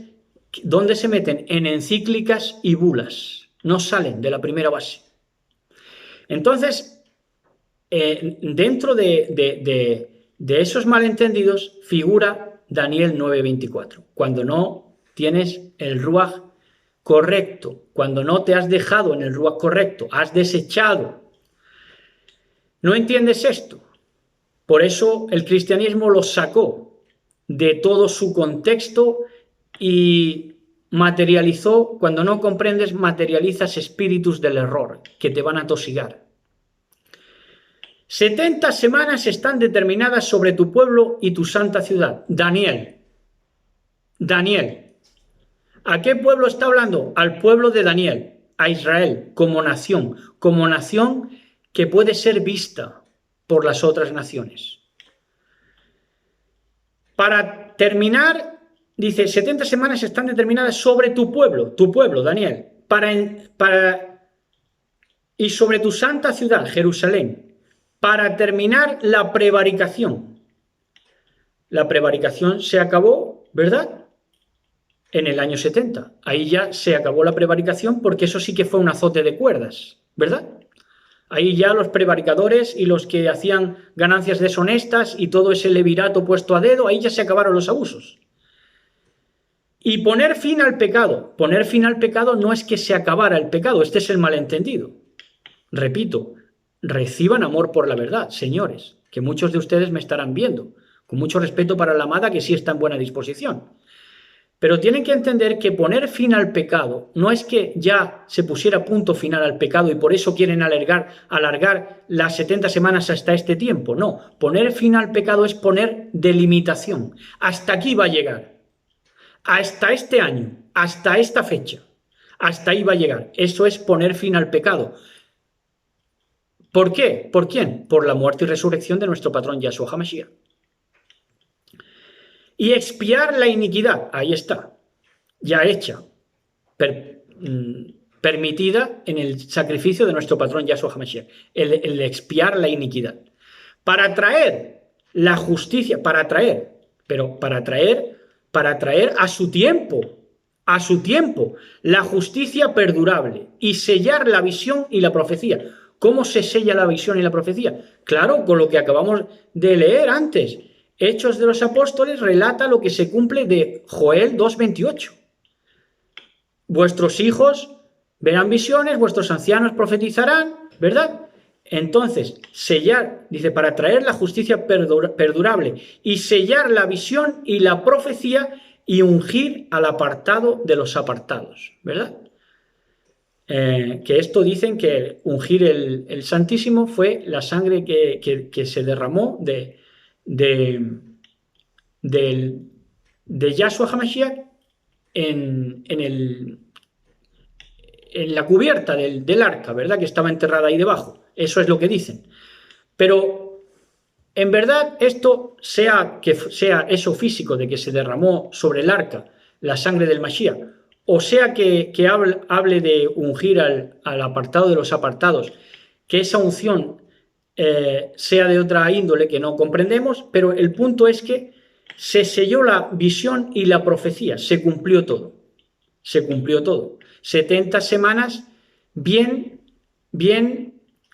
¿dónde se meten? En encíclicas y bulas. No salen de la primera base. Entonces, dentro de esos malentendidos figura Daniel 9:24, cuando no tienes el Ruaj correcto, cuando no te has dejado en el ruach correcto, has desechado. ¿No entiendes esto? Por eso el cristianismo los sacó de todo su contexto y materializó, cuando no comprendes, materializas espíritus del error que te van a tosigar. 70 semanas están determinadas sobre tu pueblo y tu santa ciudad. Daniel. ¿A qué pueblo está hablando? Al pueblo de Daniel, a Israel, como nación que puede ser vista por las otras naciones. Para terminar, dice, 70 semanas están determinadas sobre tu pueblo, Daniel, y sobre tu santa ciudad, Jerusalén, para terminar la prevaricación. La prevaricación se acabó, ¿verdad? En el año 70. Ahí ya se acabó la prevaricación porque eso sí que fue un azote de cuerdas, ¿verdad? Ahí ya los prevaricadores y los que hacían ganancias deshonestas y todo ese levirato puesto a dedo, ahí ya se acabaron los abusos. Y poner fin al pecado. Poner fin al pecado no es que se acabara el pecado, este es el malentendido. Repito, reciban amor por la verdad, señores, que muchos de ustedes me estarán viendo, con mucho respeto para la amada que sí está en buena disposición. Pero tienen que entender que poner fin al pecado no es que ya se pusiera punto final al pecado y por eso quieren alargar las 70 semanas hasta este tiempo. No, poner fin al pecado es poner delimitación. Hasta aquí va a llegar. Hasta este año, hasta esta fecha. Hasta ahí va a llegar. Eso es poner fin al pecado. ¿Por qué? ¿Por quién? Por la muerte y resurrección de nuestro patrón Yahshua HaMashiach. Y expiar la iniquidad, ahí está, ya hecha, permitida en el sacrificio de nuestro patrón Yahshua HaMashiach, el expiar la iniquidad. Para traer la justicia, para traer a su tiempo, la justicia perdurable y sellar la visión y la profecía. ¿Cómo se sella la visión y la profecía? Claro, con lo que acabamos de leer antes. Hechos de los Apóstoles relata lo que se cumple de Joel 2:28. Vuestros hijos verán visiones, vuestros ancianos profetizarán, ¿verdad? Entonces, sellar, dice, para traer la justicia perdurable y sellar la visión y la profecía y ungir al apartado de los apartados, ¿verdad? Que esto dicen que ungir el Santísimo fue la sangre que se derramó de Yahshua HaMashiach en la cubierta del arca, ¿verdad? Que estaba enterrada ahí debajo. Eso es lo que dicen. Pero en verdad esto, sea eso físico de que se derramó sobre el arca la sangre del Mashiach, o sea que hable de ungir al apartado de los apartados, que esa unción sea de otra índole que no comprendemos, pero el punto es que se selló la visión y la profecía, se cumplió todo. 70 semanas bien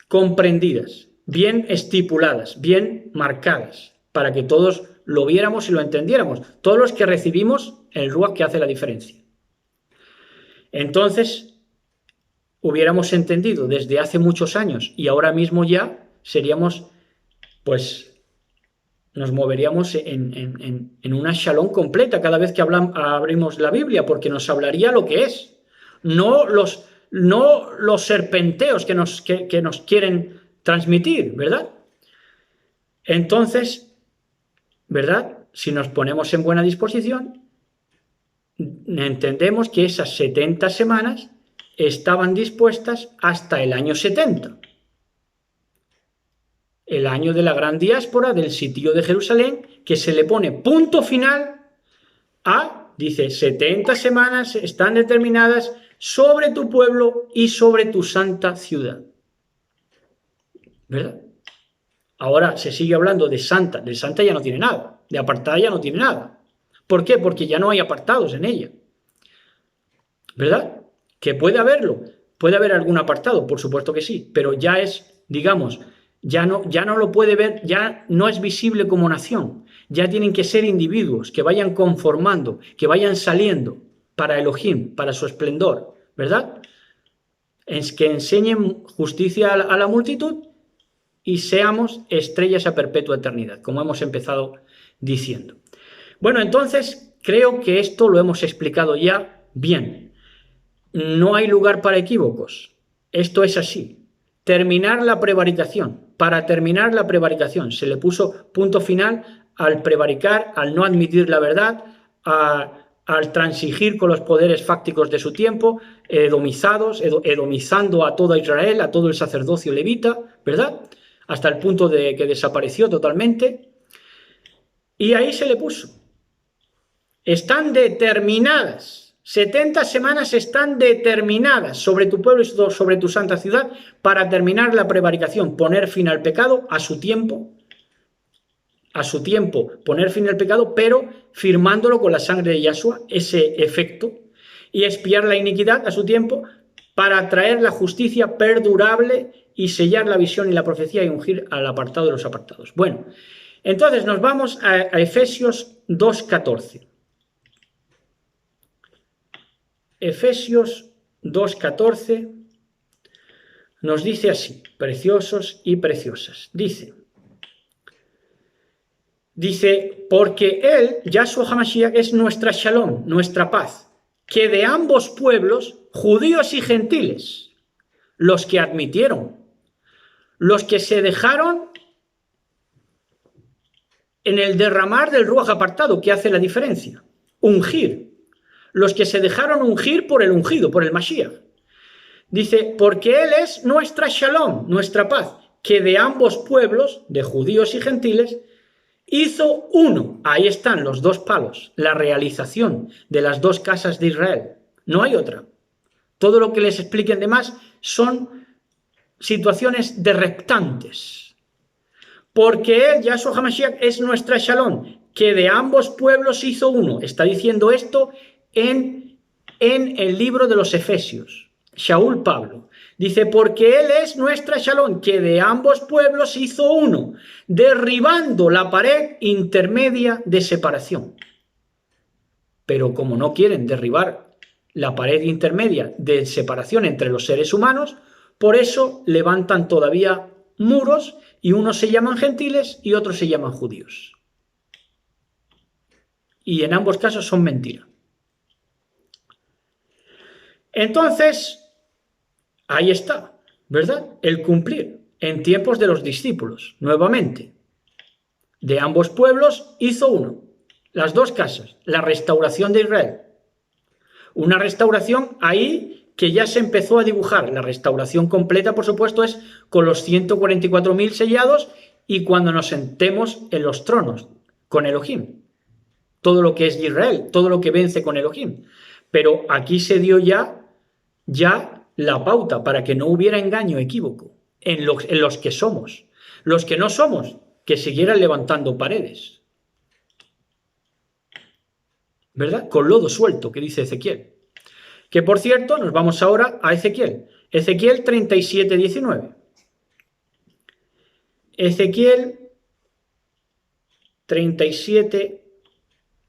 comprendidas, bien estipuladas, bien marcadas, para que todos lo viéramos y lo entendiéramos, todos los que recibimos el Ruach que hace la diferencia. Entonces, hubiéramos entendido desde hace muchos años y ahora mismo ya seríamos, pues, nos moveríamos en una shalom completa cada vez que abrimos la Biblia, porque nos hablaría lo que es, no los serpenteos que nos quieren transmitir, ¿verdad? Entonces, ¿verdad? Si nos ponemos en buena disposición, entendemos que esas 70 semanas estaban dispuestas hasta el año 70. El año de la gran diáspora, del sitio de Jerusalén, que se le pone punto final dice, 70 semanas están determinadas sobre tu pueblo y sobre tu santa ciudad. ¿Verdad? Ahora se sigue hablando de santa ya no tiene nada, de apartada ya no tiene nada. ¿Por qué? Porque ya no hay apartados en ella. ¿Verdad? Que puede haberlo, puede haber algún apartado, por supuesto que sí, pero ya es, digamos, ya no lo puede ver, ya no es visible como nación, ya tienen que ser individuos que vayan conformando, que vayan saliendo para Elohim, para su esplendor, ¿verdad? Es que enseñen justicia a la multitud y seamos estrellas a perpetua eternidad, como hemos empezado diciendo. Bueno, entonces creo que esto lo hemos explicado ya bien. No hay lugar para equívocos. Esto es así. Terminar la prevaricación. Para terminar la prevaricación se le puso punto final al prevaricar, al no admitir la verdad, al transigir con los poderes fácticos de su tiempo, edomizando a toda Israel, a todo el sacerdocio levita, ¿verdad? Hasta el punto de que desapareció totalmente. Y ahí se le puso. Están determinadas. 70 semanas están determinadas sobre tu pueblo y sobre tu santa ciudad para terminar la prevaricación, poner fin al pecado a su tiempo, poner fin al pecado, pero firmándolo con la sangre de Yahshua, ese efecto, y expiar la iniquidad a su tiempo para traer la justicia perdurable y sellar la visión y la profecía y ungir al apartado de los apartados. Bueno, entonces nos vamos a Efesios 2:14. Efesios 2:14 nos dice así, preciosos y preciosas. Dice, porque Él, Yahshua HaMashiach, es nuestra Shalom, nuestra paz, que de ambos pueblos, judíos y gentiles, los que admitieron, los que se dejaron en el derramar del Ruach apartado, que hace la diferencia, ungir, los que se dejaron ungir por el ungido, por el Mashiach. Dice, porque Él es nuestra Shalom, nuestra paz, que de ambos pueblos, de judíos y gentiles, hizo uno. Ahí están los dos palos, la realización de las dos casas de Israel. No hay otra. Todo lo que les expliquen de más son situaciones de reptantes. Porque Él, Yahshua HaMashiach, es nuestra Shalom, que de ambos pueblos hizo uno. Está diciendo esto en el libro de los Efesios. Shaul Pablo. Dice, porque Él es nuestra Shalom, que de ambos pueblos hizo uno, derribando la pared intermedia de separación. Pero como no quieren derribar la pared intermedia de separación entre los seres humanos, por eso levantan todavía muros y unos se llaman gentiles y otros se llaman judíos. Y en ambos casos son mentiras. Entonces, ahí está, ¿verdad? El cumplir en tiempos de los discípulos, nuevamente. De ambos pueblos hizo uno, las dos casas, la restauración de Israel. Una restauración ahí que ya se empezó a dibujar. La restauración completa, por supuesto, es con los 144.000 sellados y cuando nos sentemos en los tronos con Elohim. Todo lo que es de Israel, todo lo que vence con Elohim. Pero aquí se dio ya la pauta para que no hubiera engaño, equívoco en los que somos. Los que no somos, que siguieran levantando paredes. ¿Verdad? Con lodo suelto, que dice Ezequiel. Que por cierto, nos vamos ahora a Ezequiel. Ezequiel 37:19. Ezequiel 37,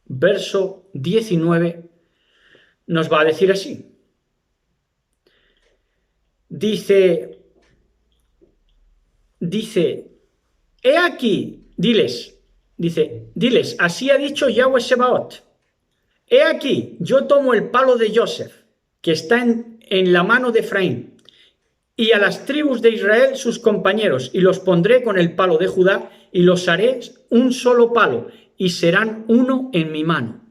verso 19, nos va a decir así. Dice, he aquí, diles, así ha dicho Yahweh Sebaot, he aquí, yo tomo el palo de Joseph, que está en la mano de Efraín, y a las tribus de Israel sus compañeros, y los pondré con el palo de Judá, y los haré un solo palo, y serán uno en mi mano.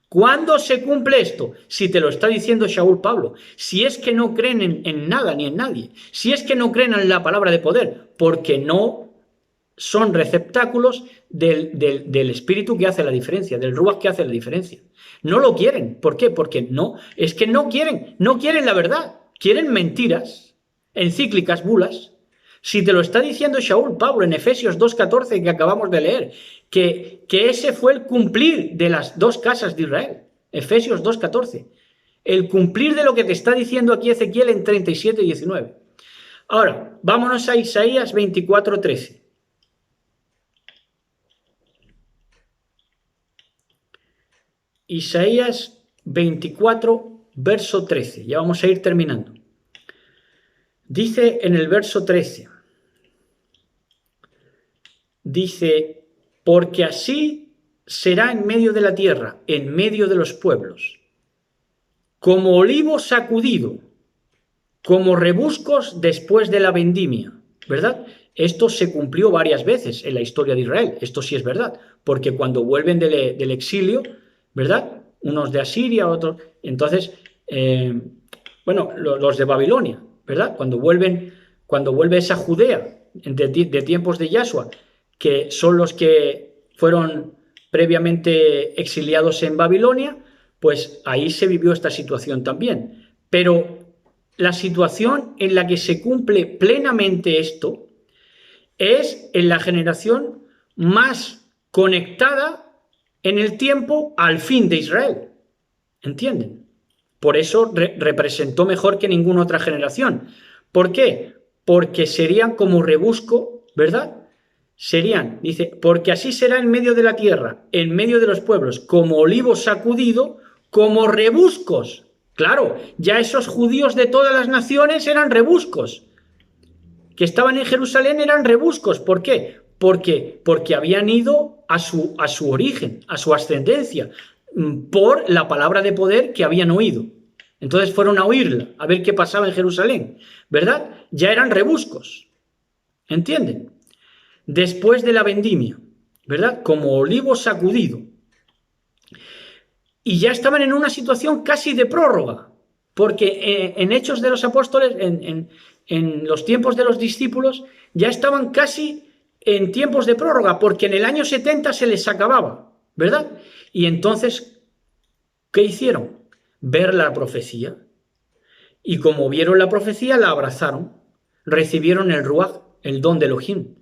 ¿Cuándo se cumple esto? Si te lo está diciendo Shaul Pablo, si es que no creen en nada ni en nadie, si es que no creen en la palabra de poder, porque no son receptáculos del espíritu que hace la diferencia, del ruach que hace la diferencia. No lo quieren. ¿Por qué? Porque no, es que no quieren la verdad, quieren mentiras, encíclicas, bulas. Si te lo está diciendo Shaul Pablo en Efesios 2:14 que acabamos de leer, que ese fue el cumplir de las dos casas de Israel. Efesios 2:14. El cumplir de lo que te está diciendo aquí Ezequiel en 37:19. Ahora, vámonos a Isaías 24:13. Isaías 24, verso 13. Ya vamos a ir terminando. Dice en el verso 13, dice, porque así será en medio de la tierra, en medio de los pueblos, como olivo sacudido, como rebuscos después de la vendimia, ¿verdad? Esto se cumplió varias veces en la historia de Israel, esto sí es verdad, porque cuando vuelven del exilio, ¿verdad? Unos de Asiria, otros, entonces, bueno, los de Babilonia, ¿verdad? Cuando vuelve esa Judea de tiempos de Yahshua, que son los que fueron previamente exiliados en Babilonia, pues ahí se vivió esta situación también. Pero la situación en la que se cumple plenamente esto es en la generación más conectada en el tiempo al fin de Israel. ¿Entienden? Por eso representó mejor que ninguna otra generación. ¿Por qué? Porque serían como rebusco, ¿verdad? Serían, dice, porque así será en medio de la tierra, en medio de los pueblos, como olivo sacudido, como rebuscos. Claro, ya esos judíos de todas las naciones eran rebuscos. Que estaban en Jerusalén eran rebuscos. ¿Por qué? Porque habían ido a su origen, a su ascendencia, por la palabra de poder que habían oído. Entonces fueron a oírla, a ver qué pasaba en Jerusalén, ¿verdad? Ya eran rebuscos, ¿entienden? Después de la vendimia, ¿verdad? Como olivo sacudido. Y ya estaban en una situación casi de prórroga, porque en Hechos de los Apóstoles, en los tiempos de los discípulos, ya estaban casi en tiempos de prórroga, porque en el año 70 se les acababa, ¿verdad? Y entonces, ¿qué hicieron? Ver la profecía. Y como vieron la profecía, la abrazaron, recibieron el Ruach, el don de Elohim,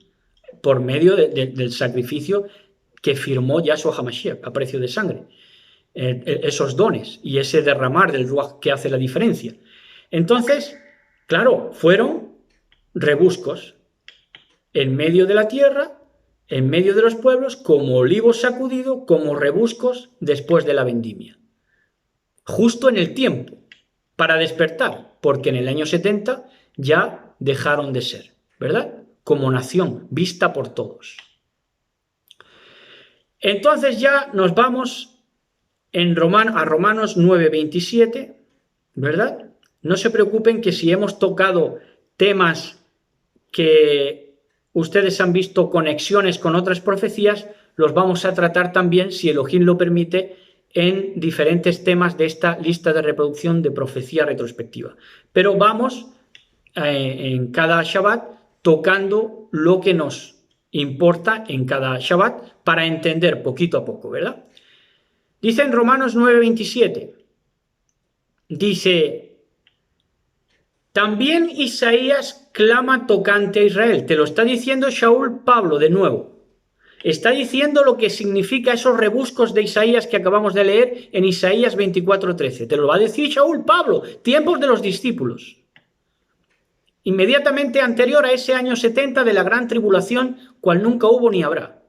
por medio del sacrificio que firmó Yahshua HaMashiach a precio de sangre. Esos dones y ese derramar del Ruach que hace la diferencia. Entonces, claro, fueron rebuscos en medio de la tierra, en medio de los pueblos, como olivo sacudido, como rebuscos después de la vendimia. Justo en el tiempo, para despertar, porque en el año 70 ya dejaron de ser, ¿verdad? Como nación, vista por todos. Entonces ya nos vamos a Romanos 9:27, ¿verdad? No se preocupen que si hemos tocado temas que ustedes han visto conexiones con otras profecías, los vamos a tratar también, si Elohim lo permite, en diferentes temas de esta lista de reproducción de profecía retrospectiva. Pero vamos en cada Shabbat tocando lo que nos importa en cada Shabbat para entender poquito a poco, ¿verdad? Dice en Romanos 9:27, dice, también Isaías clama tocante a Israel. Te lo está diciendo Shaul Pablo de nuevo. Está diciendo lo que significa esos rebuscos de Isaías que acabamos de leer en Isaías 24:13. Te lo va a decir Shaul Pablo, tiempos de los discípulos. Inmediatamente anterior a ese año 70 de la gran tribulación, cual nunca hubo ni habrá,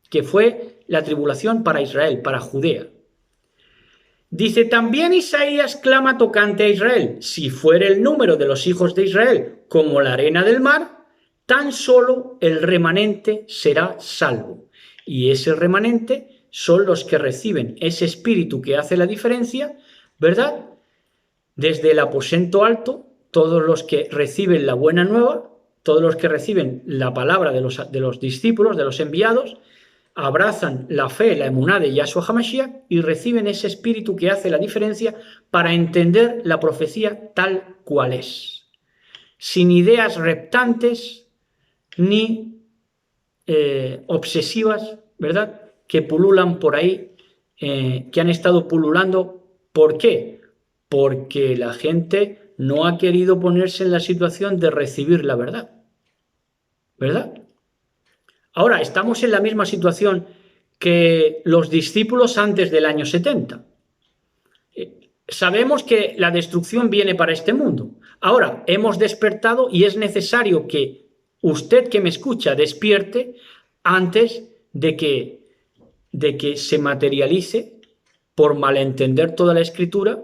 que fue la tribulación para Israel, para Judea. Dice, también Isaías clama tocante a Israel, si fuere el número de los hijos de Israel como la arena del mar, tan solo el remanente será salvo. Y ese remanente son los que reciben ese espíritu que hace la diferencia, ¿verdad? Desde el aposento alto, todos los que reciben la buena nueva, todos los que reciben la palabra de los discípulos, de los enviados, abrazan la fe, la emuná de Yahshua HaMashiach y reciben ese espíritu que hace la diferencia para entender la profecía tal cual es, sin ideas reptantes ni obsesivas, ¿verdad?, que pululan por ahí, que han estado pululando. ¿Por qué? Porque la gente no ha querido ponerse en la situación de recibir la verdad, ¿verdad? Ahora, estamos en la misma situación que los discípulos antes del año 70. Sabemos que la destrucción viene para este mundo. Ahora, hemos despertado y es necesario que usted que me escucha despierte antes de que se materialice por malentender toda la escritura,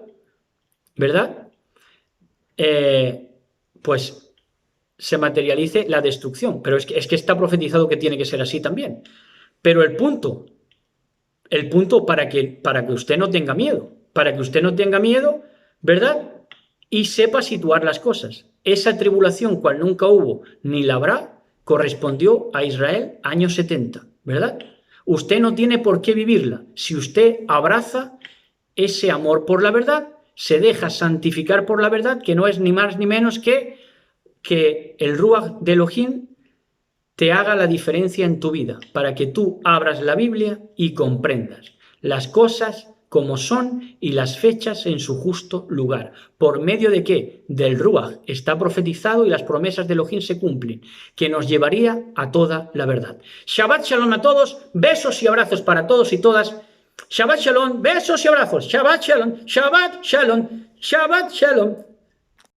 ¿verdad? Pues se materialice la destrucción. Pero es que está profetizado que tiene que ser así también. Pero el punto para que usted no tenga miedo, ¿verdad? Y sepa situar las cosas. Esa tribulación, cual nunca hubo ni la habrá, correspondió a Israel años 70, ¿verdad? Usted no tiene por qué vivirla. Si usted abraza ese amor por la verdad, se deja santificar por la verdad, que no es ni más ni menos que el Ruach de Elohim te haga la diferencia en tu vida, para que tú abras la Biblia y comprendas las cosas como son y las fechas en su justo lugar. ¿Por medio de qué? Del Ruach está profetizado y las promesas de Elohim se cumplen, que nos llevaría a toda la verdad. Shabbat Shalom a todos, besos y abrazos para todos y todas. Shabbat Shalom, besos y abrazos. Shabbat Shalom, Shabbat Shalom, Shabbat Shalom.